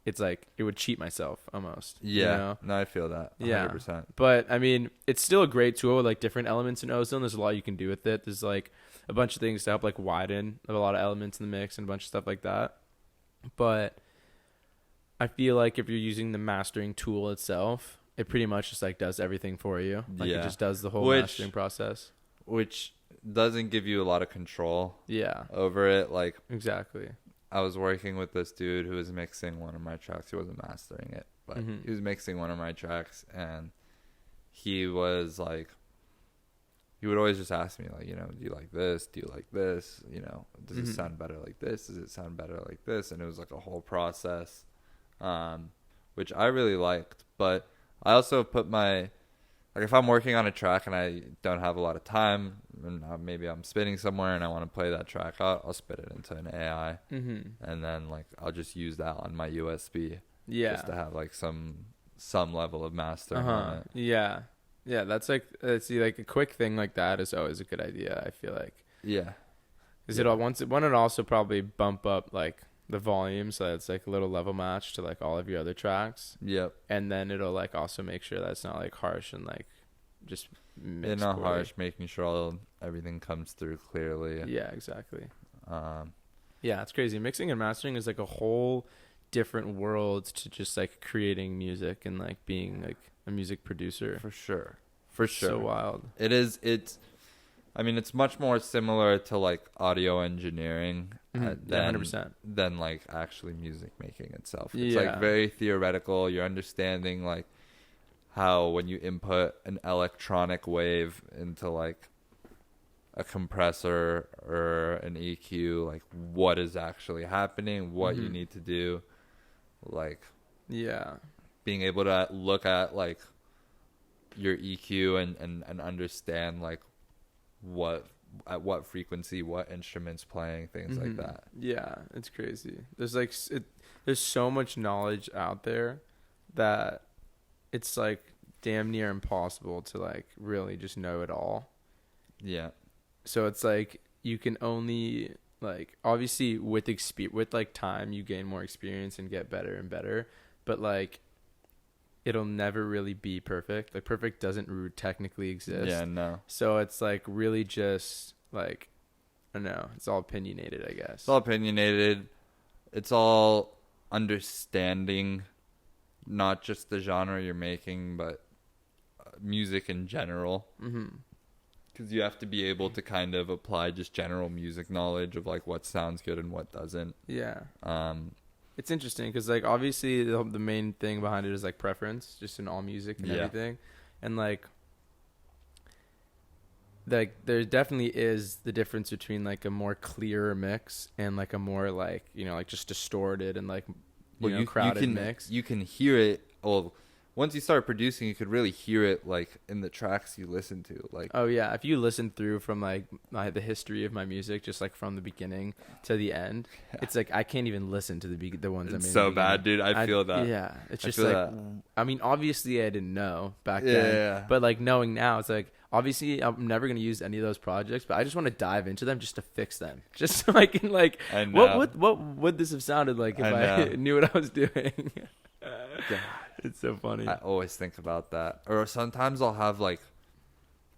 it's like it would cheat myself almost. Yeah. You know? No, I feel that. 100%. Yeah. But I mean, it's still a great tool with like different elements in Ozone. There's a lot you can do with it. There's like a bunch of things to help like widen a lot of elements in the mix and a bunch of stuff like that. But I feel like if you're using the mastering tool itself, it pretty much just like does everything for you. Like it just does the whole mastering process. Which doesn't give you a lot of control over it. Like, exactly. I was working with this dude who was mixing one of my tracks. He wasn't mastering it, but he was mixing one of my tracks, and he was like, he would always just ask me like, you know, do you like this? Do you like this? You know, does it sound better like this? Does it sound better like this? And it was like a whole process, which I really liked. But I also put my, like, if I'm working on a track and I don't have a lot of time, and maybe I'm spinning somewhere and I want to play that track, I'll spit it into an AI, and then like I'll just use that on my USB, just to have like some level of mastering on it. Yeah, that's like, see, like a quick thing like that is always a good idea, I feel like. Yeah, because it also probably bump up like the volume, so that it's like a little level match to like all of your other tracks. Yep. And then it'll like also make sure that it's not like harsh and like just mixed not poorly. Harsh, making sure everything comes through clearly. Yeah, exactly. Yeah, it's crazy. Mixing and mastering is like a whole different world to just like creating music and like being like a music producer. For sure. So wild. It is. I mean, it's much more similar to like audio engineering than 100%. Than like actually music making itself. It's like very theoretical. You're understanding like how when you input an electronic wave into like a compressor or an EQ, like what is actually happening, what you need to do, like being able to look at like your EQ and understand like at what frequency what instruments playing, things like that. Yeah, it's crazy. There's like there's so much knowledge out there that it's like damn near impossible to like really just know it all. Yeah. So it's like you can only like, obviously with like time you gain more experience and get better and better, but like it'll never really be perfect. Like perfect doesn't technically exist. Yeah, no. So it's like really just like, I don't know, it's all opinionated, I guess. It's all opinionated. It's all understanding not just the genre you're making, but music in general. Because you have to be able to kind of apply just general music knowledge of like what sounds good and what doesn't. Yeah. It's interesting because like obviously the main thing behind it is like preference, just in all music and everything, and like there definitely is the difference between like a more clear mix and like a more like, you know, like just distorted and like crowded mix. You can hear it. Well, once you start producing, you could really hear it like in the tracks you listen to. Like, oh yeah, if you listen through from like the history of my music, just like from the beginning to the end, it's like I can't even listen to the ones I made. It's so bad, dude. I feel that. Yeah, it's just like that. I mean, obviously I didn't know back then, but like knowing now, it's like obviously I'm never gonna use any of those projects, but I just want to dive into them just to fix them, just so I can like what would this have sounded like if I knew what I was doing. God. It's so funny. I always think about that. Or sometimes I'll have like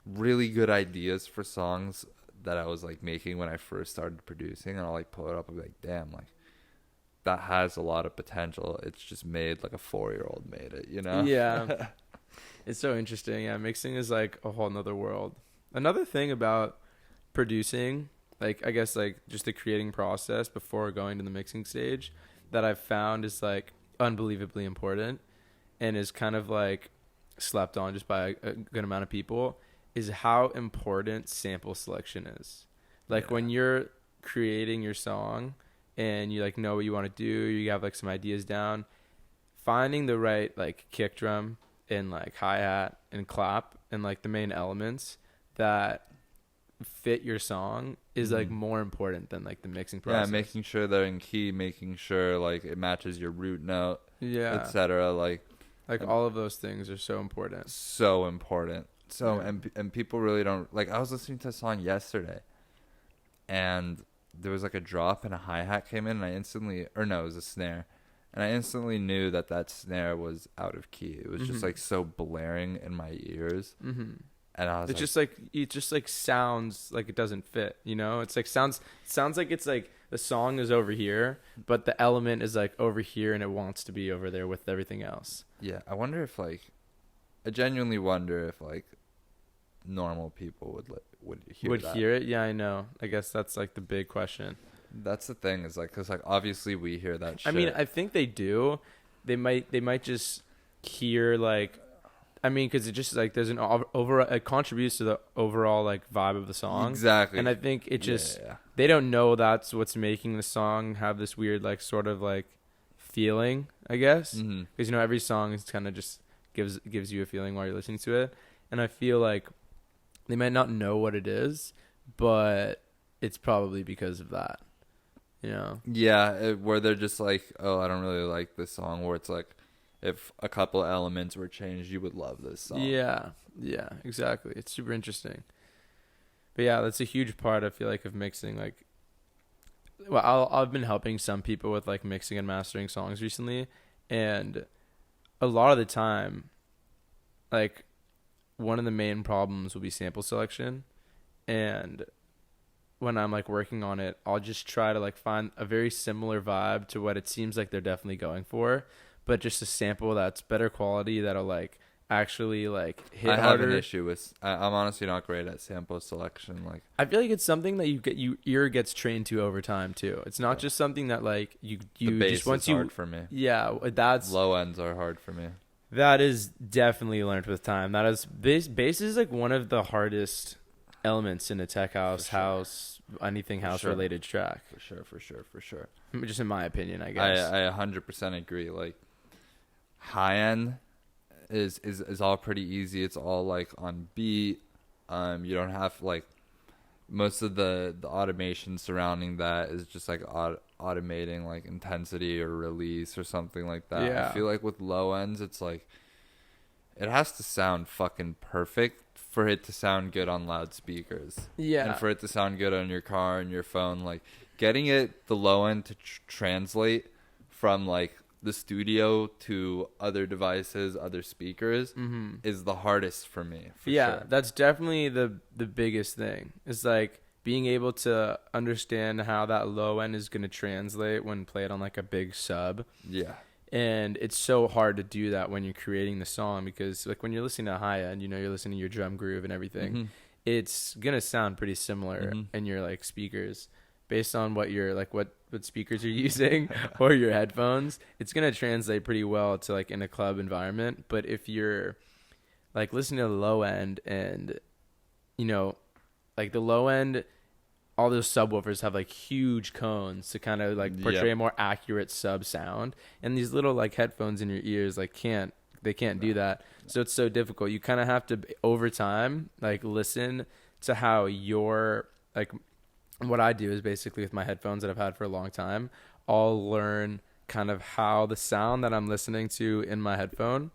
really good ideas for songs that I was like making when I first started producing, and I'll like pull it up and be like, damn, like that has a lot of potential. It's just made like a 4-year-old made it, you know? Yeah. It's so interesting. Yeah, mixing is like a whole nother world. Another thing about producing, like I guess like just the creating process before going to the mixing stage, that I've found is like unbelievably important and is kind of like slept on just by a good amount of people, is how important sample selection is. Like when you're creating your song and you like know what you want to do, you have like some ideas down, finding the right like kick drum and like hi-hat and clap and like the main elements that fit your song is like more important than like the mixing process. Yeah, making sure they're in key, making sure like it matches your root note, etc. Like all of those things are so important. So important. So and people really don't like. I was listening to a song yesterday, and there was like a drop and a hi-hat came in, and I instantly, or no, it was a snare, and I instantly knew that that snare was out of key. It was just like so blaring in my ears. And I was it just like sounds like it doesn't fit, you know? It's like sounds like it's like the song is over here, but the element is like over here and it wants to be over there with everything else. Yeah, I genuinely wonder if like normal people would hear it. Yeah, I know. I guess that's like the big question. That's the thing, is like, because like obviously we hear that shit. I mean, I think they do. They might just hear like, I mean, because it just like there's an it contributes to the overall like vibe of the song. Exactly. And I think it just they don't know that's what's making the song have this weird like sort of like feeling, I guess, because you know every song is kind of just gives you a feeling while you're listening to it, and I feel like they might not know what it is, but it's probably because of that, you know? Yeah, where they're just like, oh, I don't really like this song, where it's like, if a couple elements were changed, you would love this song. Yeah, exactly. It's super interesting. But yeah, that's a huge part, I feel like, of mixing. Like, well, I've been helping some people with like mixing and mastering songs recently, and a lot of the time, like, one of the main problems will be sample selection, and when I'm like working on it, I'll just try to like find a very similar vibe to what it seems like they're definitely going for, but just a sample that's better quality that'll like actually like hit harder. I have an issue with. I'm honestly not great at sample selection. Like, I feel like it's something that your ear gets trained to over time too. It's not just something that like you the bass just once is hard for me. Yeah, that's low ends are hard for me. That is definitely learned with time. That is bass is like one of the hardest elements in a tech house, anything house related track. For sure. Just in my opinion, I guess. I 100% agree. Like, high end is all pretty easy. It's all like on beat. You don't have like most of the automation surrounding that is just like automating like intensity or release or something like that. Yeah. I feel like with low ends, it's like it has to sound fucking perfect for it to sound good on loudspeakers. Yeah. And for it to sound good on your car and your phone, like getting the low end to translate from like the studio to other devices, other speakers is the hardest for me. For sure. That's definitely the biggest thing. It's like being able to understand how that low end is going to translate when played on like a big sub. Yeah. And it's so hard to do that when you're creating the song, because like when you're listening to high end, you know, you're listening to your drum groove and everything. It's going to sound pretty similar in your like speakers based on what you're like, what speakers you're using or your headphones. It's going to translate pretty well to like in a club environment. But if you're like listening to the low end and, you know, like the low end, all those subwoofers have like huge cones to kind of like portray a more accurate sub sound, and these little like headphones in your ears like can't do that. So it's so difficult. You kind of have to over time like listen to how your like, what I do is basically with my headphones that I've had for a long time, I'll learn kind of how the sound that I'm listening to in my headphone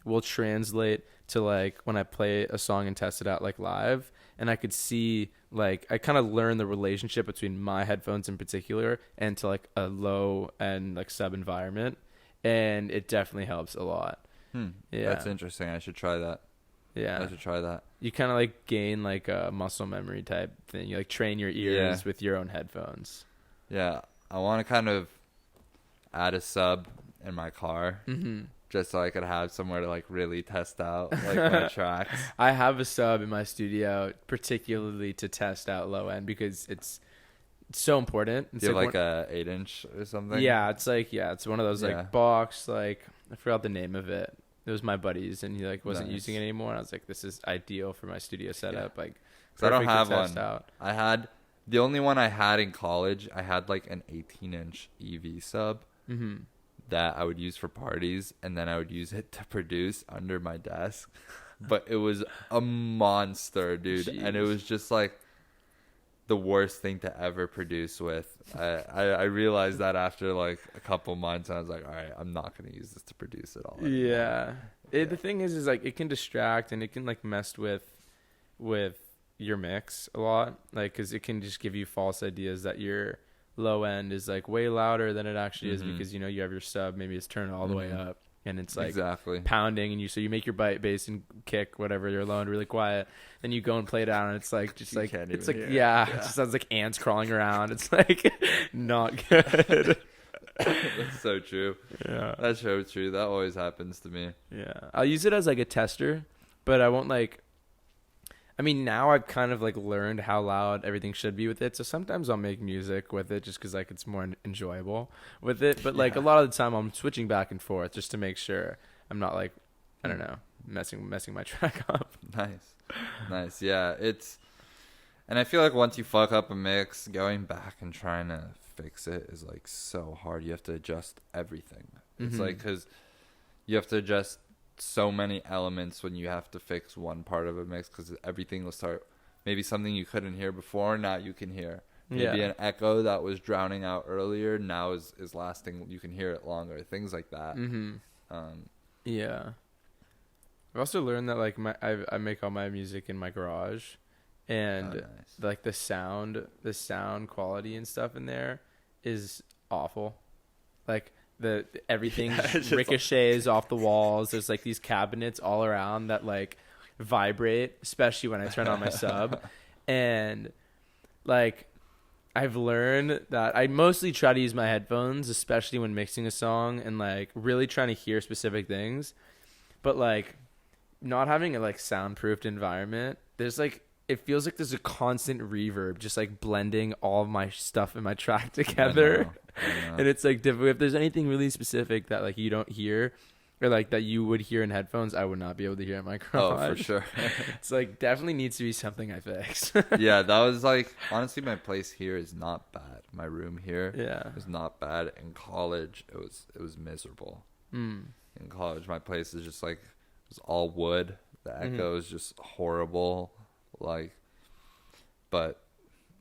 will translate to like when I play a song and test it out like live. And I could see like I kind of learn the relationship between my headphones in particular and to like a low and like sub environment, and it definitely helps a lot. Yeah, that's interesting. I should try that. Yeah. I should try that. You kind of like gain like a muscle memory type thing. You like train your ears with your own headphones. Yeah. I want to kind of add a sub in my car. Just so I could have somewhere to like really test out like my tracks. I have a sub in my studio particularly to test out low end because it's so important. It's you have like a 8-inch or something? Yeah, it's like it's one of those like box, like I forgot the name of it. It was my buddy's and he like wasn't using it anymore. And I was like, this is ideal for my studio setup. Like I don't have one. I had the only one I had in college, I had like an 18-inch EV sub. That I would use for parties, and then I would use it to produce under my desk. But it was a monster, dude. Jeez. And it was just like the worst thing to ever produce with. I realized that after like a couple months, I was like, all right, I'm not going to use this to produce at all anymore. Yeah. The thing is like it can distract and it can like mess with your mix a lot. Like, because it can just give you false ideas that your low end is like way louder than it actually is because you know you have your sub, maybe it's turned all the way up and it's like pounding, and you make your bass and kick whatever your low end really quiet, then you go and play it out and it's like just like it's like it just sounds like ants crawling around. It's like not good. That's so true. That's so true. That always happens to me. I'll use it as like a tester, but I won't like, I mean, now I've kind of like learned how loud everything should be with it. So sometimes I'll make music with it just because like it's more enjoyable with it. But like a lot of the time I'm switching back and forth just to make sure I'm not like, I don't know, messing my track up. Nice. Yeah, and I feel like once you fuck up a mix, going back and trying to fix it is like so hard. You have to adjust everything. It's like, because you have to adjust so many elements when you have to fix one part of a mix, because everything will start, maybe something you couldn't hear before now you can hear, maybe an echo that was drowning out earlier now is lasting, you can hear it longer, things like that. I've also learned that like I make all my music in my garage, and like the sound quality and stuff in there is awful. Like everything ricochets off the walls. There's like these cabinets all around that like vibrate, especially when I turn on my sub. And like I've learned that I mostly try to use my headphones, especially when mixing a song and like really trying to hear specific things. But like not having a like soundproofed environment, there's like, it feels like there's a constant reverb just like blending all of my stuff in my track together. I know. And it's like difficult. If there's anything really specific that like you don't hear, or like that you would hear in headphones, I would not be able to hear in my garage. Oh, for sure. It's like definitely needs to be something I fix. Yeah, that was like, honestly, my place here is not bad. My room here is not bad. In college, it was miserable. In college, my place is just like, it was all wood. The echo is just horrible. Like, but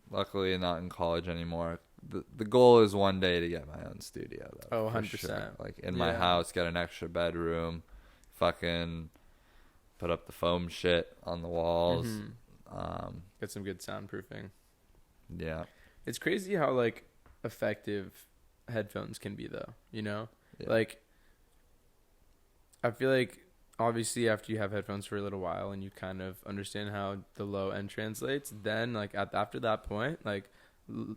luckily not in college anymore. The goal is one day to get my own studio though. 100%. Sure. Like in my house, get an extra bedroom, fucking put up the foam shit on the walls. Get some good soundproofing. Yeah. It's crazy how like effective headphones can be though, you know? Yeah. Like I feel like obviously after you have headphones for a little while and you kind of understand how the low end translates, then like after that point, like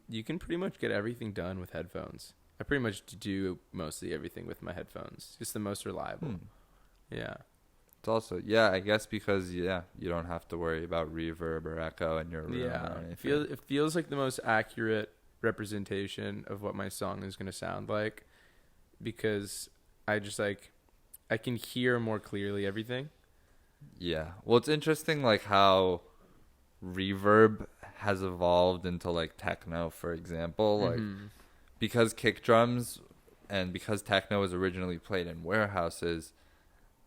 you can pretty much get everything done with headphones. I pretty much do mostly everything with my headphones. It's the most reliable. Yeah. It's also, I guess because, you don't have to worry about reverb or echo in your room or anything. It feels like the most accurate representation of what my song is going to sound like, because I just like, I can hear more clearly everything. Yeah. Well, it's interesting like how reverb has evolved into like techno, for example. Like because kick drums and because techno was originally played in warehouses,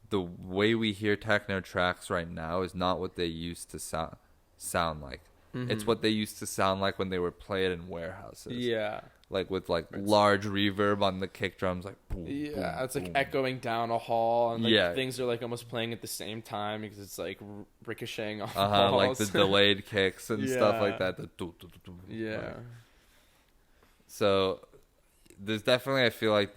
the way we hear techno tracks right now is not what they used to sound like. It's what they used to sound like when they were played in warehouses. Yeah. Like with like large reverb on the kick drums, like boom, boom, it's like boom. Echoing down a hall, and like things are like almost playing at the same time because it's like ricocheting off the walls. Like the delayed kicks and stuff like that. Yeah. So there's definitely, I feel like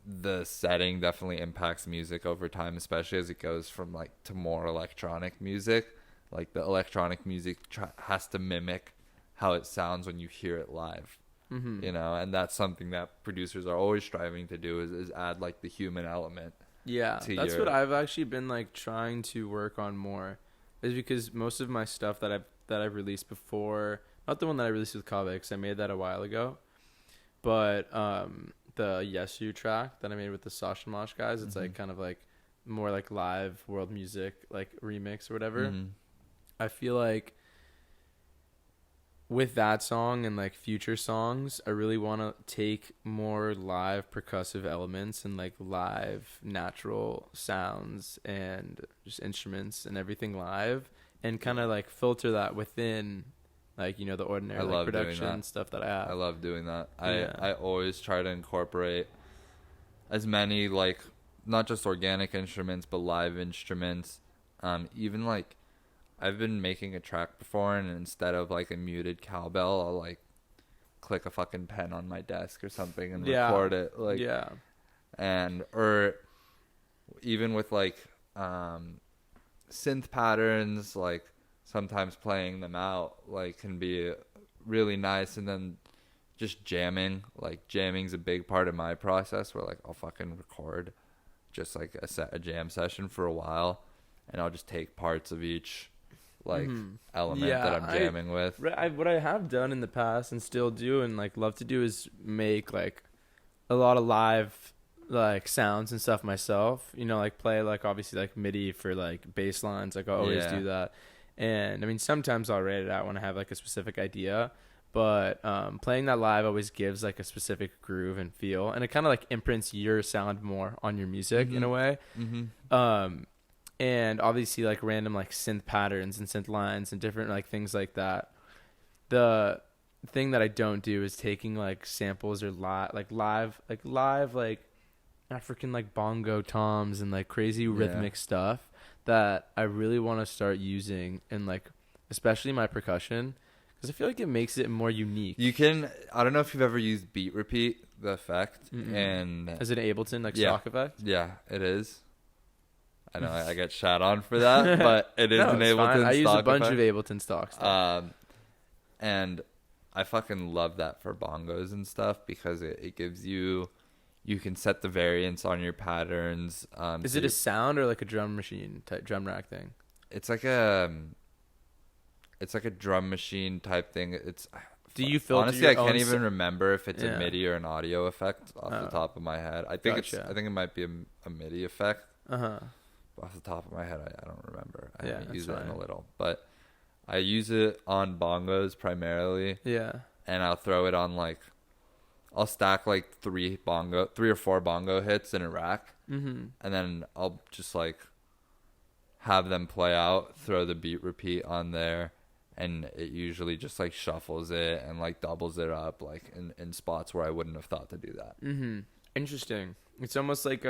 the setting definitely impacts music over time, especially as it goes from like to more electronic music. Like the electronic music has to mimic how it sounds when you hear it live. Mm-hmm. You know, and that's something that producers are always striving to do is add like the human element. Yeah, that's what I've actually been like trying to work on more, is because most of my stuff that I've released before, not the one that I released with Kaveh, because I made that a while ago, but the Yes You track that I made with the Sasha Mosh guys, it's like kind of like more like live world music like remix or whatever. I feel like with that song and like future songs, I really want to take more live percussive elements and like live natural sounds and just instruments and everything live, and kind of like filter that within like, you know, the ordinary like production stuff that I have. I love doing that. Yeah. I always try to incorporate as many like not just organic instruments but live instruments. Even like I've been making a track before, and instead of like a muted cowbell, I'll like click a fucking pen on my desk or something and record it. Like, and or even with like synth patterns, like sometimes playing them out like can be really nice. And then just jamming, like jamming's a big part of my process, where like I'll fucking record just like a jam session for a while, and I'll just take parts of each like element that I'm jamming with. What I have done in the past and still do and like love to do is make like a lot of live like sounds and stuff myself, you know, like play like obviously like MIDI for like bass lines, like I always do that. And I mean, sometimes I'll write it out when I have like a specific idea, but playing that live always gives like a specific groove and feel, and it kind of like imprints your sound more on your music in a way. And obviously like random like synth patterns and synth lines and different like things like that. The thing that I don't do is taking like samples or live African like bongo toms and like crazy rhythmic stuff that I really want to start using in like especially my percussion, because I feel like it makes it more unique. You can, I don't know if you've ever used beat repeat, the effect, and is it an Ableton like stock effect? Yeah, it is. I know I get shot on for that, but it is an Ableton stock effect. I use a bunch of Ableton stock stuff. And I fucking love that for bongos and stuff, because it gives you can set the variance on your patterns. Is it a sound or like a drum machine type drum rack thing? It's like a drum machine type thing. Do you filter honestly? I can't even remember if it's a MIDI or an audio effect off the top of my head. I think I think it might be a MIDI effect. Off the top of my head, I don't remember. I haven't used it in a little, but I use it on bongos primarily. Yeah, and I'll throw it on like, I'll stack like 3 or 4 bongo hits in a rack, and then I'll just like have them play out, throw the beat repeat on there, and it usually just like shuffles it and like doubles it up like in spots where I wouldn't have thought to do that. Interesting. It's almost like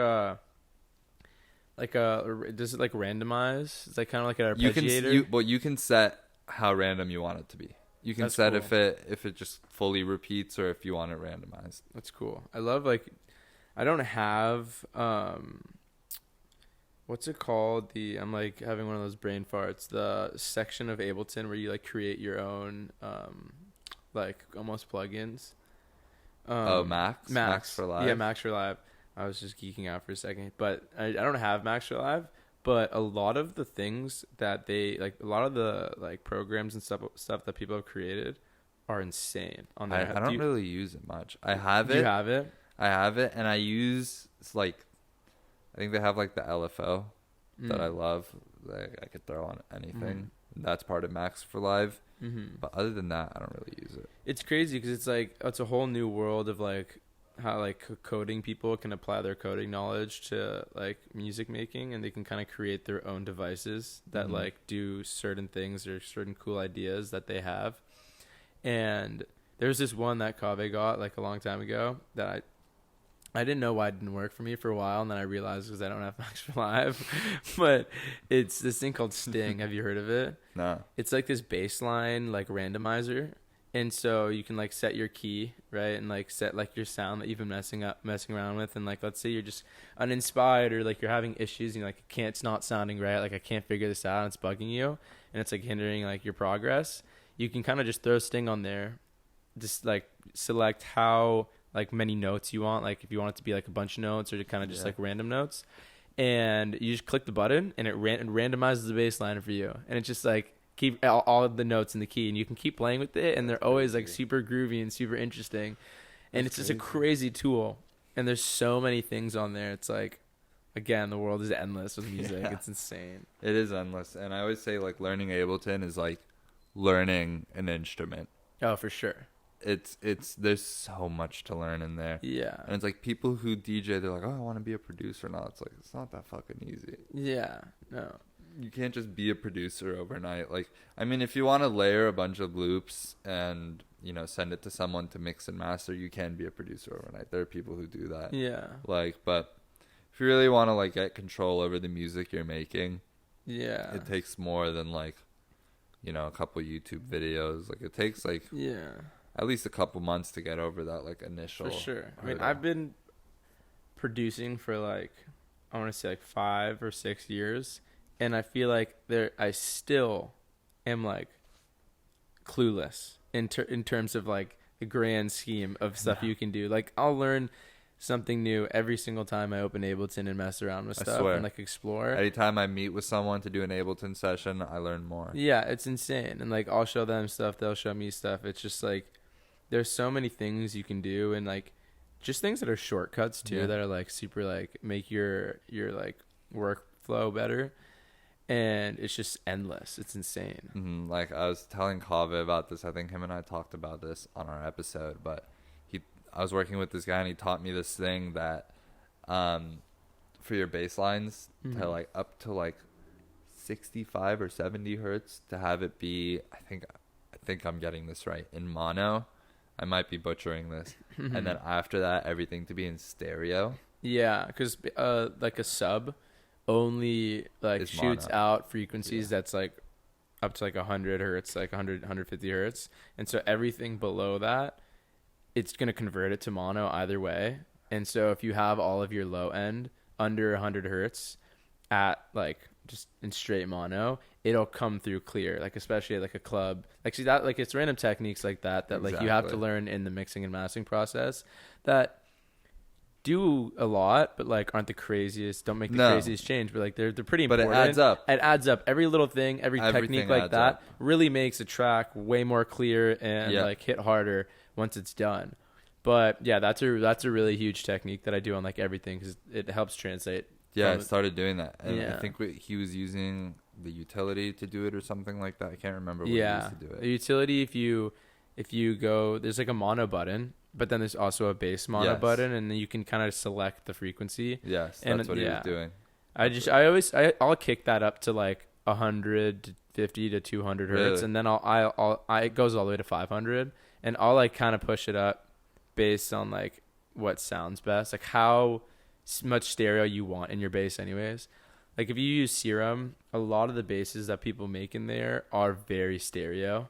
does it like randomize? It's like kind of like an arpeggiator. You can set how random you want it to be. You can set if it just fully repeats or if you want it randomized. That's cool. I love like, I don't have what's it called? I'm like having one of those brain farts. The section of Ableton where you like create your own like almost plugins. Max for Live. Yeah, Max for Live. I was just geeking out for a second, but I don't have Max for Live. But a lot of the things that they like, a lot of the like programs and stuff that people have created are insane. On there, I don't really use it much. I have it. You have it. I have it, and I use like, I think they have like the LFO that I love. Like I could throw on anything. That's part of Max for Live. But other than that, I don't really use it. It's crazy because it's like it's a whole new world of like how like coding people can apply their coding knowledge to like music making, and they can kind of create their own devices that like do certain things or certain cool ideas that they have. And there's this one that Kaveh got like a long time ago that I didn't know why it didn't work for me for a while, and then I realized because I don't have Max for Live. But it's this thing called Sting. Have you heard of it? No. It's like this baseline like randomizer, And so you can like set your key, right? And like set like your sound that you've been messing around with. And like, let's say you're just uninspired or like you're having issues and you're like, it's not sounding right. Like I can't figure this out. And it's bugging you and it's like hindering like your progress. You can kind of just throw Sting on there. Just like select how like many notes you want. Like if you want it to be like a bunch of notes or to kind of just like random notes. And you just click the button and it randomizes the bass line for you. And it's just like, keep all of the notes in the key and you can keep playing with it and they're always like super groovy and super interesting and it's just a crazy tool and there's so many things on there. It's like, again, the world is endless with music. It's insane. It is endless. And I always say like learning Ableton is like learning an instrument. Oh, for sure. It's there's so much to learn in there. Yeah. And it's like people who DJ, they're like, oh, I want to be a producer now. It's like, it's not that fucking easy. Yeah. No. You can't just be a producer overnight. Like, I mean, if you want to layer a bunch of loops and, you know, send it to someone to mix and master, you can be a producer overnight. There are people who do that. Yeah. Like, but if you really want to, like, get control over the music you're making, yeah, it takes more than, like, you know, a couple YouTube videos. Like, it takes, like, at least a couple months to get over that, like, initial. For sure. I mean, I've been producing for, like, I want to say, like, 5 or 6 years. And I feel like I still am like clueless in terms of like the grand scheme of stuff you can do. Like I'll learn something new every single time I open Ableton and mess around with stuff and like explore. Anytime I meet with someone to do an Ableton session, I learn more. Yeah, it's insane. And like I'll show them stuff, they'll show me stuff. It's just like there's so many things you can do and like just things that are shortcuts too that are like super like make your like workflow better. And it's just endless. It's insane. Mm-hmm. Like I was telling Kaveh about this. I think him and I talked about this on our episode. But I was working with this guy and he taught me this thing that, for your bass lines to like up to like 65 or 70 hertz to have it be. I think I'm getting this right in mono. I might be butchering this. And then after that, everything to be in stereo. Yeah, because like a sub only like shoots out frequencies that's like up to like 100 hertz, like 150 hertz, and so everything below that it's going to convert it to mono either way. And so if you have all of your low end under 100 hertz at like just in straight mono, it'll come through clear, like especially at like a club. Like see that, like it's random techniques like that like you have to learn in the mixing and mastering process that do a lot, but like aren't the craziest, don't make the craziest change, but like they're pretty important. But it adds up. Every little thing, everything technique like that really makes a track way more clear and like hit harder once it's done. But yeah, that's a really huge technique that I do on like everything because it helps translate. Yeah, I started doing that, and I think he was using the utility to do it or something like that. I can't remember what he used to do it. The utility, if you go, there's like a mono button. But then there's also a bass mono button, and then you can kind of select the frequency. Yes, and that's what he was doing. I'll kick that up to like 150 to 200 hertz, and then it goes all the way to 500, and I'll like kind of push it up based on like what sounds best, like how much stereo you want in your bass, anyways. Like if you use Serum, a lot of the basses that people make in there are very stereo.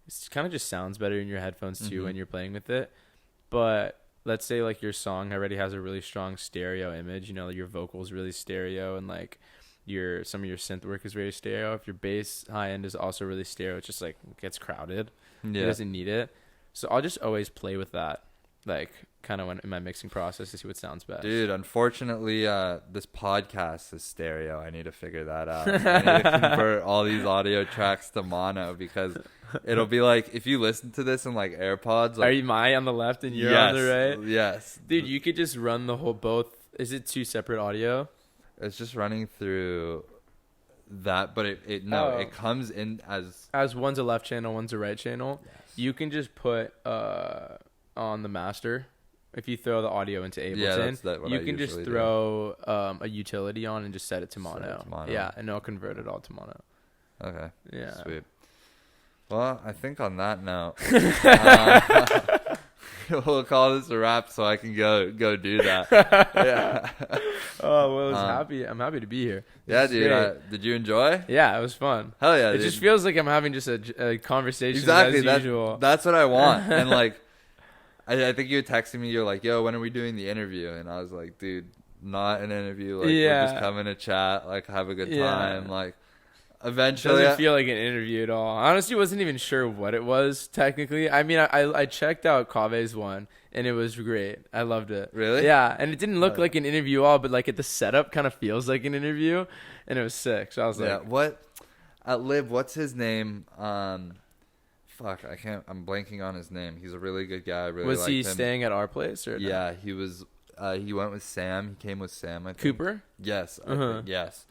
It kind of just sounds better in your headphones too when you're playing with it. But let's say like your song already has a really strong stereo image, you know, your vocals really stereo and like some of your synth work is very stereo. If your bass high end is also really stereo, it just like gets crowded. It doesn't need it. So I'll just always play with that, like kind of in my mixing process to see what sounds best. Dude, unfortunately, this podcast is stereo. I need to figure that out. I need to convert all these audio tracks to mono because it'll be like if you listen to this in like AirPods. Like, are you on the left and you're on the right? Yes. Dude, you could just run the whole both. Is it 2 separate audio? It's just running through that, but it comes in as one's a left channel, one's a right channel. Yes. You can just put on the master. If you throw the audio into Ableton, you can just throw a utility on and just set it to mono. Yeah, and it'll convert it all to mono. Okay. Yeah. Sweet. Well, I think on that note, we'll call this a wrap so I can go do that. Yeah. Oh well, I'm happy to be here. Yeah, dude. Did you enjoy? Yeah, it was fun. Hell yeah, It dude. just feels like I'm having just a conversation Exactly. as usual. That's what I want. And like, I think you were texting me. You're like, "Yo, when are we doing the interview?" And I was like, "Dude, not an interview. Like, we're just coming to chat. Like, have a good time. Like, eventually." It doesn't feel like an interview at all. I honestly wasn't even sure what it was technically. I mean, I checked out Kave's one and it was great. I loved it. Really? Yeah, and it didn't look like an interview at all, but like the setup kind of feels like an interview, and it was sick. So I was like, "Yeah, what?" At Lib, what's his name? Fuck, I can't. I'm blanking on his name. He's a really good guy. I really was he liked him. staying at our place or no? Yeah, he was. He went with Sam. He came with Sam. I think. Cooper? Yes. I Uh-huh. think, yes.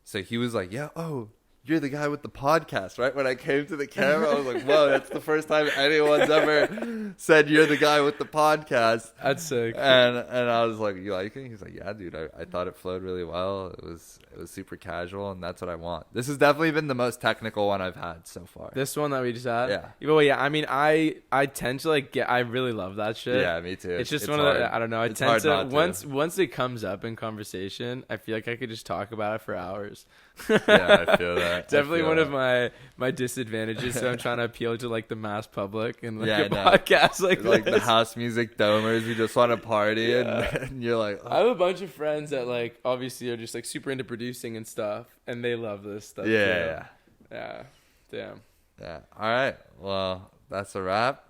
So he was like, "Yeah, oh, you're the guy with the podcast, right?" When I came to the camera, I was like, "Whoa, that's the first time anyone's ever said you're the guy with the podcast." That's sick. And I was like, "You like it?" He's like, "Yeah, dude. I thought it flowed really well. It was super casual, and that's what I want. This has definitely been the most technical one I've had so far." This one that we just had? Yeah. Well, yeah, I mean, I tend to like I really love that shit. Yeah, me too. It's just It's one hard. of the, I don't know. I It's tend hard to not to. once it comes up in conversation, I feel like I could just talk about it for hours. Yeah, I feel that. Definitely I feel one that. of my disadvantages. So I'm trying to appeal to like the mass public and like Yeah, a I know. podcast like the this. house music domers who just want to party and you're like, I have a bunch of friends that like obviously are just like super into producing and stuff, and they love this stuff. yeah. Yeah. Damn. Yeah. All right. Well, that's a wrap.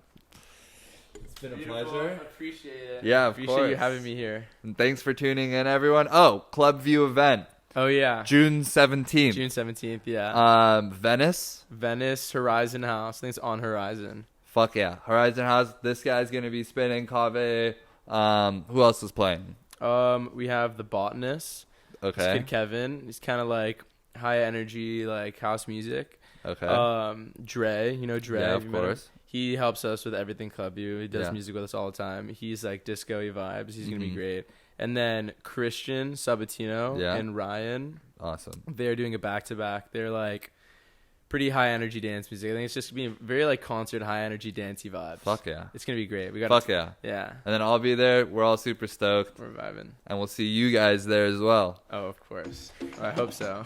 It's been a pleasure. Appreciate it. Yeah, of Appreciate course. you having me here. And thanks for tuning in, everyone. Oh, Clubview event, Oh yeah. June 17th. June 17th. Yeah. Venice. Venice Horizon House. I think it's on Horizon. Fuck yeah. Horizon House. This guy's going to be spinning Kave. Who else is playing? We have the Botanist. This Okay. kid Kevin. He's kind of like high energy, like house music. Okay. Dre, you know Dre. Yeah, have of you met him? course. He helps us with everything Clubview. He does Yeah. music with us all the time. He's like disco-y vibes. He's gonna be Mhm. great. And then Christian Sabatino Yeah. and Ryan, Awesome. they're doing a back-to-back. They're like pretty high energy dance music. I think it's just gonna be very like concert high energy dancey vibes. Fuck yeah. It's gonna be great. We got Fuck yeah. yeah. And then I'll be there. We're all super stoked. We're vibing. And we'll see you guys there as well. Oh, of course. I hope so.